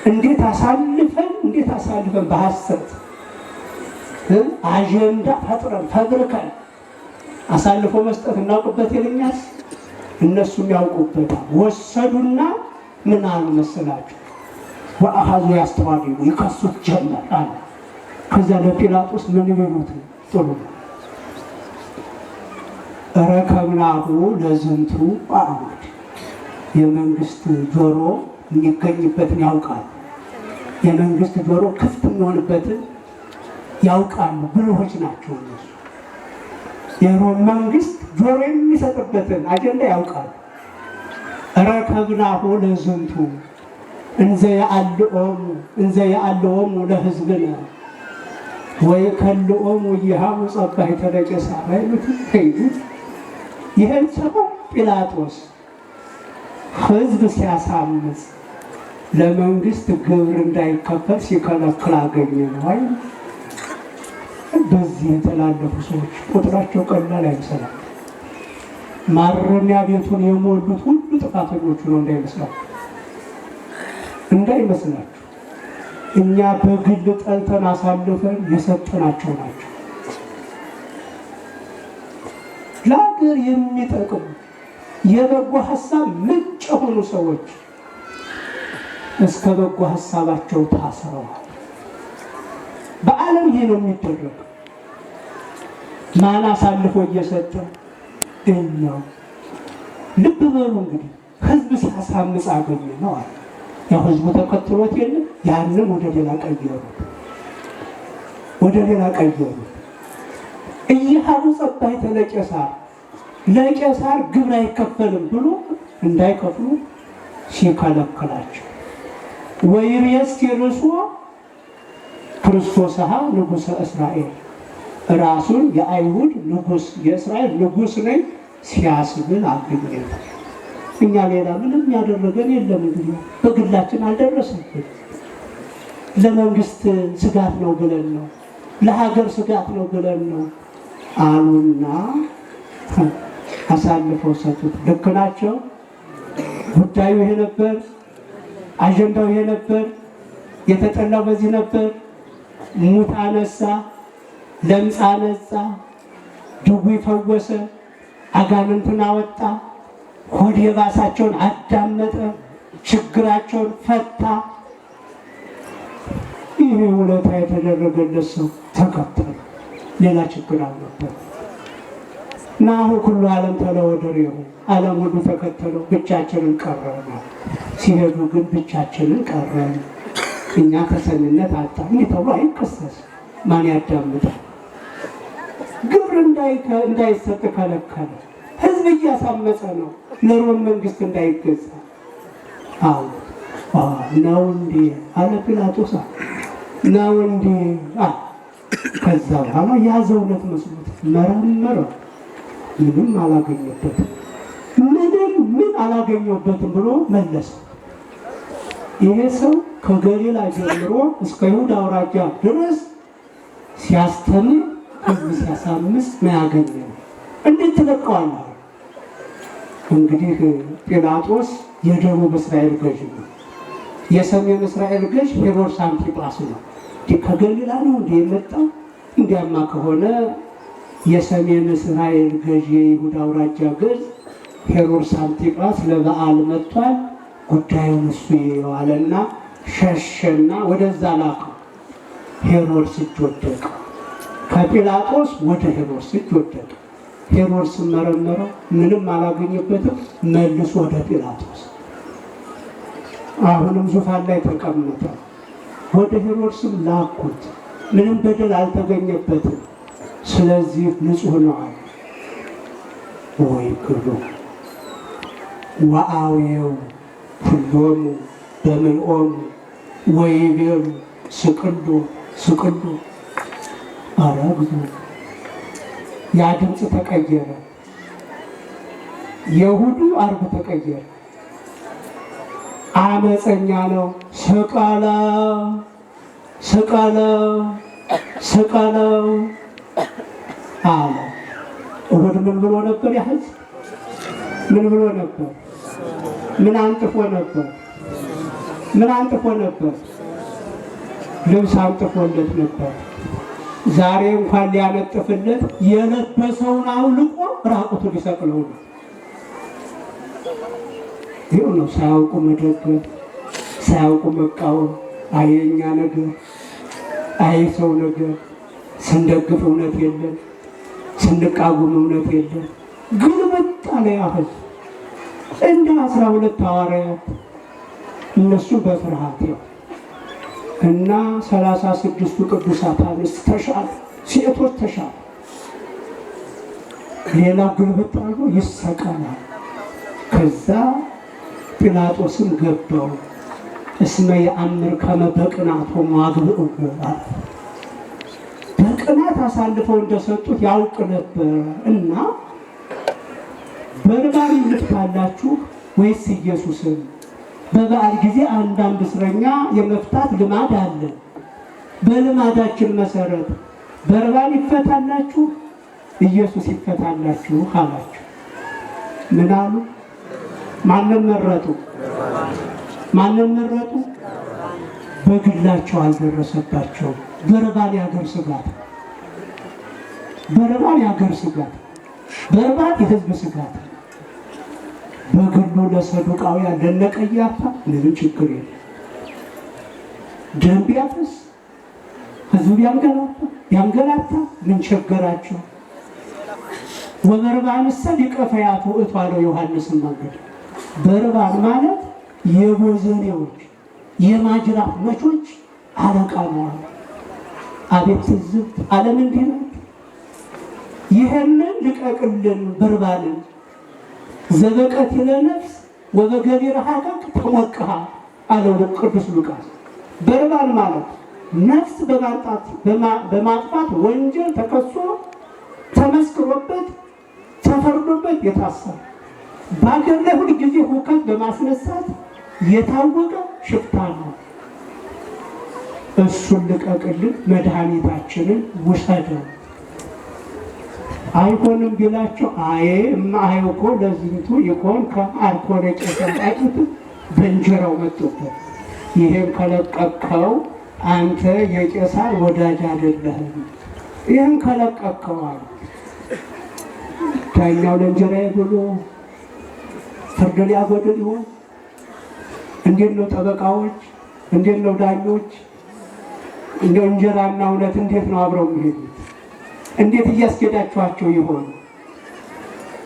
እንዴት አሳልፈን በሐሰት አጀንዳ ፈብርከን አሳልፎ መስጠት እናውቅበት የለኛስ? እነሱም ያውቁበታል። ወሰዱና ምን አሉ መሰላችሁ? ወአሐዙ ያስተዋድይዎ፣ ይከሱት ጀመር አለ። ከዛ ለጲላጦስ ምን ይሉት? ጥሩ ረከብናሁ ለዝንቱ አዕውድ። የመንግስት ጆሮ የሚገኝበትን ያውቃል። የመንግስት ጆሮ ክፍት የሚሆንበትን ያውቃሉ። ብልሆች ናቸው እነሱ። የሮም መንግስት ጆሮ የሚሰጥበትን አጀንዳ ያውቃሉ። ረከብናሁ ለዝንቱ እንዘ የአልኦሙ ለሕዝብነ ወይከልኦሙ ይሃቡ ጸባሒተ ለቄሳር። ይህን ሰው ጲላጦስ ሕዝብ ሲያሳምፅ ለመንግስት ግብር እንዳይከፈል ሲከለክል አገኘ ነው። አይ በዚህ የተላለፉ ሰዎች ቁጥራቸው ቀላል አይመስላል። ማረሚያ ቤቱን የሞሉት ሁሉ ጥፋተኞቹ ነው እንዳይመስላችሁ። እኛ በግል ጠልተን አሳልፈን የሰጠናቸው ናቸው። ለሀገር የሚጠቅሙ የበጎ ሀሳብ ምንጭ የሆኑ ሰዎች እስከ በጎ ሀሳባቸው ታስረዋል። በዓለም ይሄ ነው የሚደረግ። ማን አሳልፎ እየሰጠ እኛው። ልብ በሉ እንግዲህ ህዝብ ሲያሳምፅ አገኘ ነው አለ። ያው ህዝቡ ተከትሎት የለም። ያንን ወደ ሌላ ቀየሩ። ኢይሃቡ ጸባሒተ ለቄሳር፣ ለቄሳር ግብር አይከፈልም ብሎ እንዳይከፍሉ ሲከለክላቸው ወይቤስ ርሶ ክርስቶስሃ ንጉሠ እስራኤል ራሱን የአይሁድ ንጉሥ የእስራኤል ንጉሥ ነኝ ሲያስብል አገኘን። እኛ ሌላ ምንም ያደረገን የለም። እንግዲህ በግላችን አልደረሰብን። ለመንግስት ስጋት ነው ብለን ነው፣ ለሀገር ስጋት ነው ብለን ነው አሉና አሳልፈው ሰጡት። ልክ ናቸው። ጉዳዩ ይሄ ነበር፣ አጀንዳው ይሄ ነበር፣ የተጠላው በዚህ ነበር። ሙት አነሳ፣ ለምጽ አነጻ፣ ድውይ ፈወሰ፣ አጋንንትን አወጣ፣ ሆድ የባሳቸውን አዳመጠ፣ ችግራቸውን ፈታ። ይህ ውለታ የተደረገለት ሰው ተከተለ። ሌላ ችግር አልነበር። ናሁ ኩሉ ዓለም ተለወደሬሁ ዓለም ሁሉ ተከተለው፣ ብቻችንን ቀረን። ሲሄዱ ግን ብቻችንን ቀረን። እኛ ተሰሚነት አጣን። ይህ ተብሎ አይከሰስም። ማን ያዳምጣል? ግብር እንዳይሰጥ ከለከለ። ህዝብ እያሳመፀ ነው። ለሮም መንግስት እንዳይገዛ ነው እንዴ አለ ጲላጦስ። ነው እንዴ ከዛ በኋላ ያዘው እውነት መስሎት መረመረው። ምንም አላገኘበትም። ምን አላገኘበትም ብሎ መለሰ። ይሄ ሰው ከገሊላ ጀምሮ እስከ ይሁዳ አውራጃ ድረስ ሲያስተምር፣ ህዝብ ሲያሳምስ ነው ያገኘው። እንዴት ትለቀዋለህ? እንግዲህ ጲላጦስ የደቡብ እስራኤል ገዥ ነው። የሰሜን እስራኤል ገዥ ሄሮድስ አንቲጳስ ነው። ከገሊላ ነው እንዲህ የመጣው? እንዲያማ ከሆነ የሰሜን እስራኤል ገዥ የይሁዳ አውራጃ ገዥ ሄሮድስ አንቲጳስ ለበዓል መጥቷል፣ ጉዳዩን እሱ የዋለና ሸሸና ወደዛ ላከው። ሄሮድስ እጅ ወደቀ። ከጲላጦስ ወደ ሄሮድስ እጅ ወደቀ። ሄሮድስ መረመረው፣ ምንም አላገኘበትም። መልሶ ወደ ጲላጦስ አሁንም ዙፋን ላይ ተቀመጠ። ወደ ሄሮድስም ላኩት። ምንም በደል አልተገኘበትም። ስለዚህ ንጹሕ ነው አለ። ወይ ክሉ ወአውየው ሁሎሙ በምልኦሙ ወይቤሉ ስቅሉ ስቅሉ። አረ ብዙ ያ ድምፅ ተቀየረ። የሁዱ አርብ ተቀየረ። አመፀኛ ነው። ስቀለው ስቀለው ስቀለው አለ። እሑድ ምን ብሎ ነበር? ያ ሕዝብ ምን ብሎ ነበር? ምን አንጥፎ ነበር? ምን አንጥፎ ነበር? ልብስ አንጥፎለት ነበር። ዛሬ እንኳን ሊያነጥፍለት የለበሰውን አውልቆ ራቁቱ ሊሰቅለው ነው። ይኸው ነው። ሳያውቁ መደገፍ፣ ሳያውቁ መቃወም። አየኛ ነገር፣ አይ ሰው ነገር። ስንደግፍ እውነት የለም፣ ስንቃወም እውነት የለም። ግልብጥ አለ ያህል እንደ 12 ሐዋርያት እነሱ በፍርሃት ነው እና 36ቱ ቅዱሳት አንስት ተሻሉ፣ ሴቶች ተሻሉ። ሌላው ግልብጥ አድርጎ ይሰቀላል። ከዛ ጲላጦስም ገባው። እስመ የአምር ከመ በቅንዓቶሙ አግብእዎ አለ። በቅናት አሳልፈው እንደሰጡት ያውቅ ነበር እና በርባን ልትፋላችሁ ወይስ ኢየሱስን? በበዓል ጊዜ አንዳንድ እስረኛ የመፍታት ልማድ አለ። በልማዳችን መሰረት በርባን ይፈታላችሁ፣ ኢየሱስ ይፈታላችሁ አላችሁ። ምን አሉ? ማንን መረጡ? ማንን መረጡ? በግላቸው አልደረሰባቸውም። በርባን ያገር ስጋት፣ በርባን ያገር ስጋት፣ በርባን የህዝብ ስጋት። በግሉ ለሰዱቃውያን ለነ ቀያፋ ምንም ችግር የለም። ደም ቢያፈስ ህዝብ ያንገላታ ምን ቸገራቸው? ወበርባንሰ ሊቀ ፈያቱ ውእቱ አለው ዮሐንስን መንገድ። በርባን ማለት የቦዘኔዎች የማጅራት መቾች አለቃ ነው። አቤት ትዝብት! ዓለም እንዲህ ናት። ይህንን ልቀቅልን በርባንን ዘበቀት ለነፍስ ወበገቢረ ኃጢአት ተሞቅሃ አለው ቅዱስ ሉቃስ። በርባን ማለት ነፍስ በማጥፋት ወንጀል ተከሶ ተመስክሮበት ተፈርዶበት የታሰረ በአገር ላይ ሁል ጊዜ ሁከት በማስነሳት የታወቀ ሽፍታ ነው። እሱን ልቀቅልን፣ መድኃኒታችንን ውሰደው። አይሆንም ቢላቸው እማዬ እኮ ለዝንቱ ይኮን ከአልኮል ጨሰጣጩት በእንጀራው መጡበት። ይሄን ከለቀቅከው አንተ የቄሳር ወዳጅ አይደለህም፣ ይህን ከለቀቅከው አሉ። ዳኛው ለእንጀራዬ ብሎ ፍርድ ሊያጎድል ይሆን? እንዴት ነው ጠበቃዎች? እንዴት ነው ዳኞች? እንደው እንጀራና እውነት እንዴት ነው አብረው የሚሄዱት? እንዴት እያስኬዳችኋቸው ይሆን?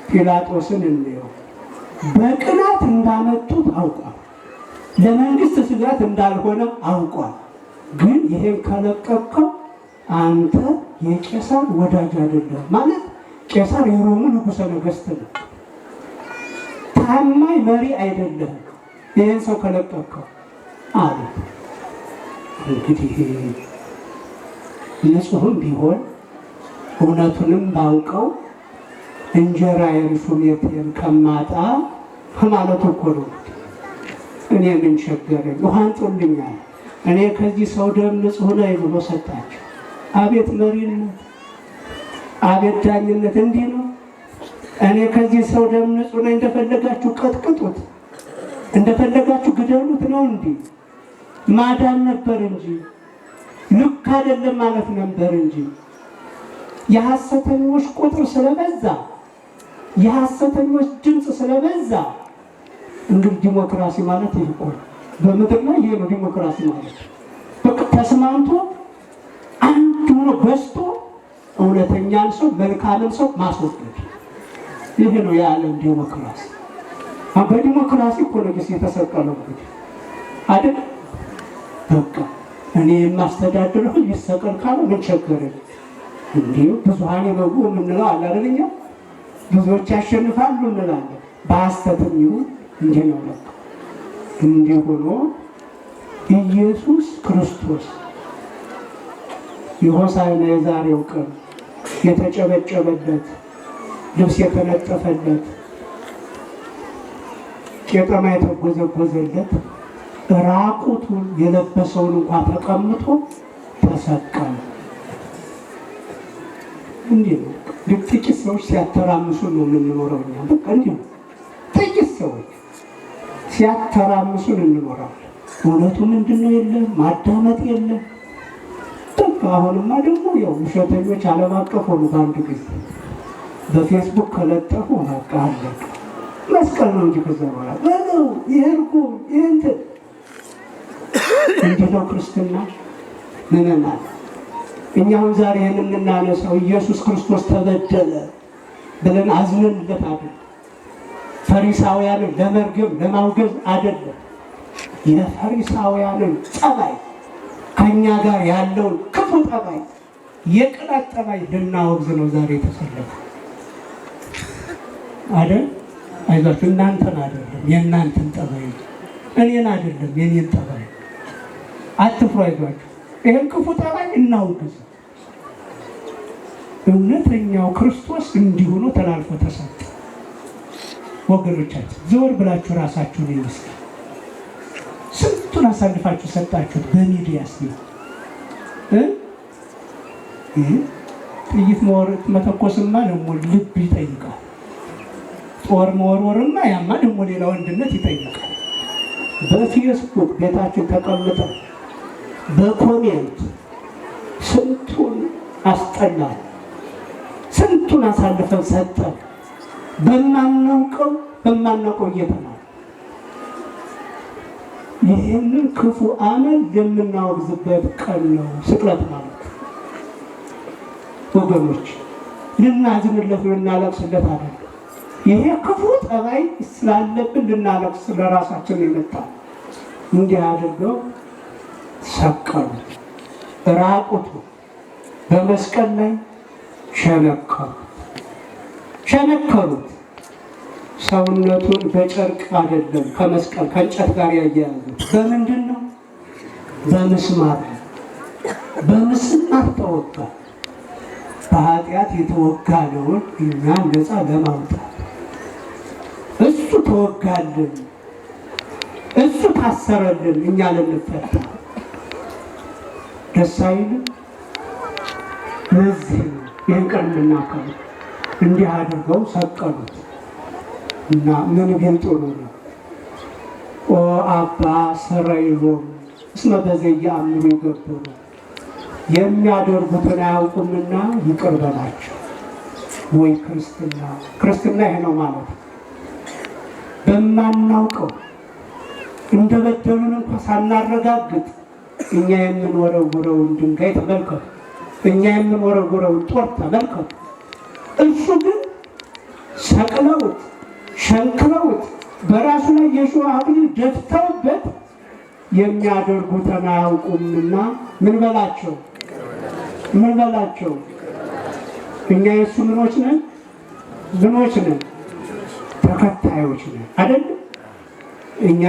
ጲላጦስን እንየው። በቅናት እንዳመጡት አውቋል። ለመንግስት ስጋት እንዳልሆነ አውቋል። ግን ይሄን ከለቀቅከው አንተ የቄሳር ወዳጅ አይደለም ማለት ቄሳር የሮሙ ንጉሠ ነገሥት ነው። ታማኝ መሪ አይደለም። ይህን ሰው ከለቀቅከው አሉ። እንግዲህ ንጹሕም ቢሆን እውነቱንም ባውቀው እንጀራዬን ሹሜቴን ከማጣ ከማለቱ እኮ ነው። እኔ ምን ቸገረኝ፣ ውሃ አንጡልኛል፣ እኔ ከዚህ ሰው ደም ንጹሕ ነኝ ብሎ ሰጣቸው። አቤት መሪነት፣ አቤት ዳኝነት! እንዲህ ነው። እኔ ከዚህ ሰው ደም ንጹሕ ነኝ፣ እንደፈለጋችሁ ቀጥቅጡት፣ እንደፈለጋችሁ ግደሉት ነው እንዲህ ማዳን ነበር እንጂ ልክ አይደለም ማለት ነበር እንጂ። የሐሰተኞች ቁጥር ስለበዛ፣ የሐሰተኞች ድምፅ ስለበዛ እንግዲህ ዲሞክራሲ ማለት ይሄ እኮ በምድር ላይ ይሄ ነው ዲሞክራሲ ማለት። በቃ ተስማምቶ አንድ ሆኖ በዝቶ እውነተኛን ሰው መልካምን ሰው ማስወገድ፣ ይሄ ነው የዓለም ዲሞክራሲ። በዲሞክራሲ እኮ ነው የተሰቀለው እንግዲህ አይደል? በቃ እኔ የማስተዳድረው ይሰቀል ካለ ምን ቸገረኝ? እንዲሁ ብዙሃን የበጉ የምንለው አለ አይደል? እኛ ብዙዎች ያሸንፋሉ እንላለን። በሐሰትም ይሁን እንዲህ ነው። በቃ እንዲህ ሆኖ ኢየሱስ ክርስቶስ የሆሳዕና የዛሬው ቀን የተጨበጨበለት፣ ልብስ የተነጠፈለት፣ ቄጠማ የተጎዘጎዘለት፣ ራቁቱን የለበሰውን እንኳን ተቀምጦ ተሰቀለ። እንዲህ ነው። ጥቂት ሰዎች ሲያተራምሱ ነው የምንኖረው እኛ። በቃ እንዲህ ነው። ጥቂት ሰዎች ሲያተራምሱን እንኖራለን። እውነቱ ምንድነው? የለም ማዳመጥ የለም። በቃ አሁንማ ደግሞ ያው ውሸተኞች ዓለም አቀፍ ሆኑ። በአንድ ጊዜ በፌስቡክ ከለጠፉ በቃ አለቀ። መስቀል ነው እንጂ ከዛ በኋላ በለው ይሄርኩ ይህንት እንዲህ ነው ክርስትና። ምንናል እኛውን ዛሬ ይህን የምናነሳው ኢየሱስ ክርስቶስ ተበደለ ብለን አዝነንለት አይደለም። ፈሪሳውያንን ለመርገም ለማውገዝ አይደለም። የፈሪሳውያንን ጠባይ ከእኛ ጋር ያለውን ክፉ ጠባይ፣ የቅናት ጠባይ ልናወግዝ ነው ዛሬ የተሰለፈ አይደል? አይዟችሁ እናንተን አይደለም የእናንተን ጠባይ፣ እኔን አይደለም የኔን ጠባይ። አትፍሩ፣ አይዟችሁ ይህን ክፉ ጠባይ እናውግዝ። እውነተኛው ክርስቶስ እንዲሁ ነው ተላልፎ ተሰጠ። ወገኖቻችን ዘወር ብላችሁ ራሳችሁን ይመስል ስንቱን አሳልፋችሁ ሰጣችሁት በሚዲያ ስ ጥይት መተኮስማ ደግሞ ልብ ይጠይቃል። ጦር መወርወርና ያማ ደግሞ ሌላ ወንድነት ይጠይቃል። በፌስቡክ ቤታችን ተቀምጠን በኮሜንት ስንቱን አስጠላል፣ ስንቱን አሳልፈን ሰጠን። በማናውቀው እየተናል። ይህንን ክፉ አመል የምናወግዝበት ቀን ነው ስቅለት ማለት ወገኖች። ልናዝንለት ልናለቅስለት አይደለም። ይሄ ክፉ ጠባይ ስላለብን ልናለቅስ ለራሳችን የመጣ እንዲህ አድርገው ሰቀሉት። ራቁቱ በመስቀል ላይ ሸነከሩት። ሰውነቱን በጨርቅ አይደለም ከመስቀል ከእንጨት ጋር ያያያዙት። በምንድን ነው? በምስማር። በምስማር ተወጋ። በኃጢአት የተወጋነውን እኛን ነፃ ለማውጣት እሱ ተወጋልን፣ እሱ ታሰረልን፣ እኛ ልንፈታ። ደስ አይልም? ለዚህ ይህን ቀን የምናከብረው እንዲህ አድርገው ሰቀሉት እና ምን ቢል ጥሩ ነው? ኦ አባ ሰረይሎሙ እስመ በዘየአምሩ ይገብሩ፣ የሚያደርጉትን አያውቁምና ይቅር በላቸው። ወይ ክርስትና! ክርስትና ይሄ ነው ማለት ነው። በማናውቀው እንደበደሉን እንኳ ሳናረጋግጥ እኛ የምንወረውረውን ድንጋይ ተመልከቱ፣ እኛ የምንወረውረውን ጦር ተመልከቱ። እሱ ግን ሰቅለውት ሸንክለውት በራሱ ላይ የሾህ አክሊል ደፍተውበት የሚያደርጉትን አያውቁምና ምን በላቸው፣ ምን በላቸው። እኛ የእሱ ምኖች ነን፣ ምኖች ነን፣ ተከታዮች ነን አይደለም። እኛ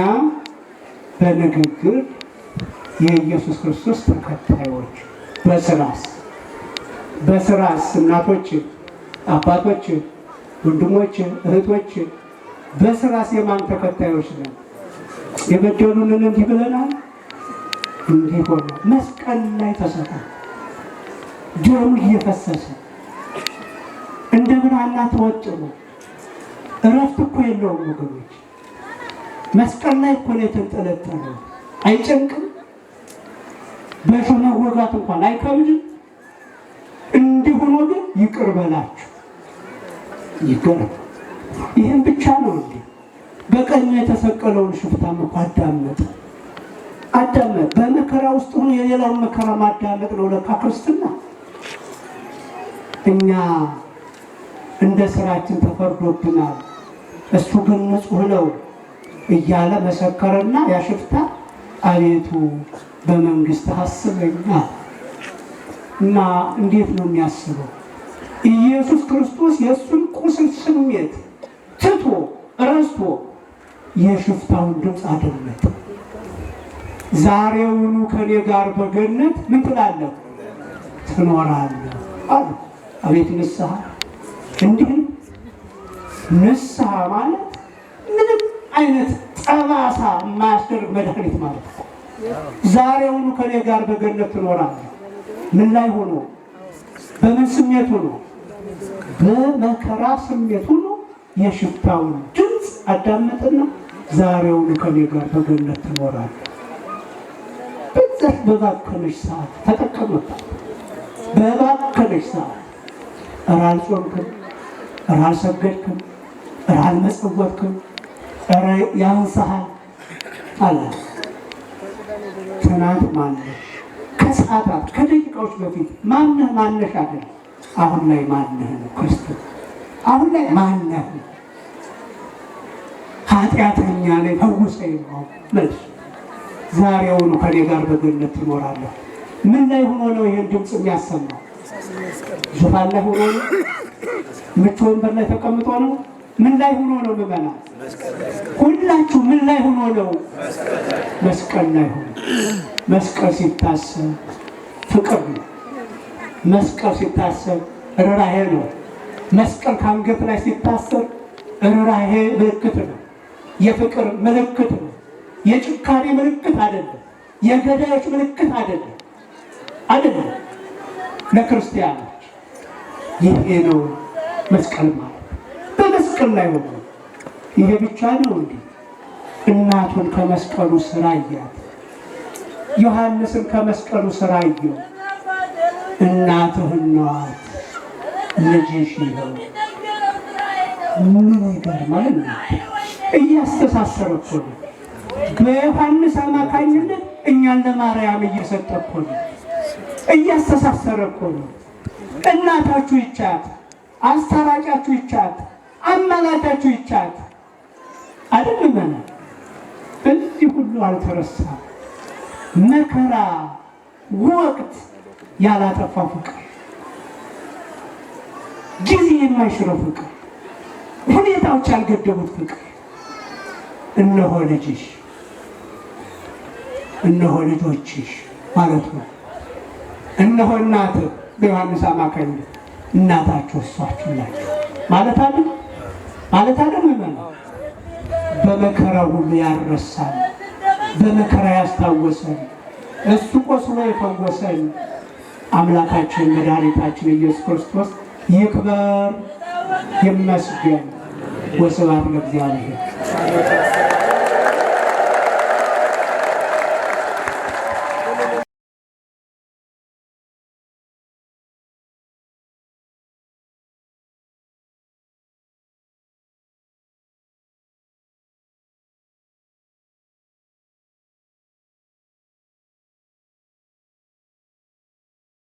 በንግግር የኢየሱስ ክርስቶስ ተከታዮች፣ በስራስ እናቶች፣ አባቶች፣ ወንድሞች፣ እህቶች በስራስ የማን ተከታዮች ነን? የበደሉንን እንዲህ ብለናል፣ እንዲህ ሆነ። መስቀል ላይ ተሰቀለ፣ ደሙ እየፈሰሰ እንደ ብራና ተወጥሮ። እረፍት እኮ የለውም ወገኖች። መስቀል ላይ እኮ ነው የተንጠለጠለው። አይጨንቅም? በሾህ መወጋት እንኳን አይከብድም? እንዲህ ሆኖ ግን ይቅር በላችሁ፣ ይቅር። ይህም ብቻ ነው እንዴ? በቀኝ የተሰቀለውን ሽፍታም እኮ አዳመጠ። በመከራ ውስጥ ሆኖ የሌላውን መከራ ማዳመጥ ነው ለካ ክርስትና። እኛ እንደ ስራችን ተፈርዶብናል፣ እሱ ግን ንጹሕ ነው እያለ መሰከረና ያሽፍታ አቤቱ በመንግስት አስበኝ። እና እንዴት ነው የሚያስበው? ኢየሱስ ክርስቶስ የእሱን ቁስል ስሜት ትቶ ረስቶ የሽፍታውን ድምፅ አደመጠ። ዛሬውኑ ከኔ ጋር በገነት ምን ትላለህ? ትኖራለህ አለ። አቤት ንስሐ! እንዲህ ንስሐ ማለት ምንም አይነት ጠባሳ የማያስደርግ መድኃኒት ማለት ነው። ዛሬውኑ ከኔ ጋር በገነት ትኖራለህ። ምን ላይ ሆኖ? በምን ስሜት ሆኖ? በመከራ ስሜት ሆኖ የሽፍታውን ድምፅ አዳመጥና ዛሬውኑ ከኔ ጋር በገነት ትኖራለህ። በዛች በባከነች ሰዓት ተጠቀመባት። በባከነች ሰዓት ኧረ አልጾምክም፣ ኧረ አልሰገድክም፣ ኧረ አልመጸወትክም፣ ኧረ ያንስሃል አለ። ትናንት ማነህ? ከሰዓታት ከደቂቃዎች በፊት ማነሽ አይደል? አሁን ላይ ማነህ ነው ክርስቶስ። አሁን ላይ ማነህ? ኃጢአተኛ ነኝ ፈውሰኝ ነው መልስ። ዛሬውኑ ከኔ ጋር በገነት ትኖራለህ። ምን ላይ ሆኖ ነው ይሄን ድምፅ የሚያሰማው? ዙፋን ላይ ሆኖ ነው? ምቹ ወንበር ላይ ተቀምጦ ነው? ምን ላይ ሆኖ ነው? ምመና ሁላችሁ ምን ላይ ሆኖ ነው? መስቀል ላይ ሆኖ። መስቀል ሲታሰብ ፍቅር ነው። መስቀል ሲታሰብ ርኅራኄ ነው። መስቀል ከአንገት ላይ ሲታሰብ ርኅራኄ ምልክት ነው። የፍቅር ምልክት ነው። የጭካኔ ምልክት አይደለም። የገዳዮች ምልክት አይደለም። ለክርስቲያኖች ይሄ ነው መስቀል ማለት። በመስቀል ላይ ሆኖ ይሄ ብቻ ነው እንዴ? እናቱን ከመስቀሉ ስራ አያት። ዮሐንስን ከመስቀሉ ስራ አየው። እናትህን ነዋት፣ ልጅሽ ይኸው። ምን ይገርማል! እያስተሳሰረ እኮ ነው። በዮሐንስ አማካኝነት እኛን ለማርያም እየሰጠ እኮ ነው። እያስተሳሰረ እኮ ነው። እናታችሁ ይቻት፣ አስታራቂያችሁ ይቻት፣ አማላጃችሁ ይቻት አይደለም። እዚህ ሁሉ አልተረሳም። መከራ ወቅት ያላጠፋ ፍቅር፣ ጊዜ የማይሽረው ፍቅር፣ ሁኔታዎች ያልገደቡት ፍቅር እነሆ ልጅሽ እነሆ ልጆችሽ ማለት ነው። እነሆ እናትህ በዮሐንስ አማካኝነት እናታችሁ እሷችሁ ናችሁ ማለት አይደል? ማለት አይደል? በመከራ ሁሉ ያረሳል፣ በመከራ ያስታወሰን፣ እሱ ቆስሎ የፈወሰን አምላካችን መድኃኒታችን ኢየሱስ ክርስቶስ ይክበር ይመስገን። ወስብሐት ለእግዚአብሔር።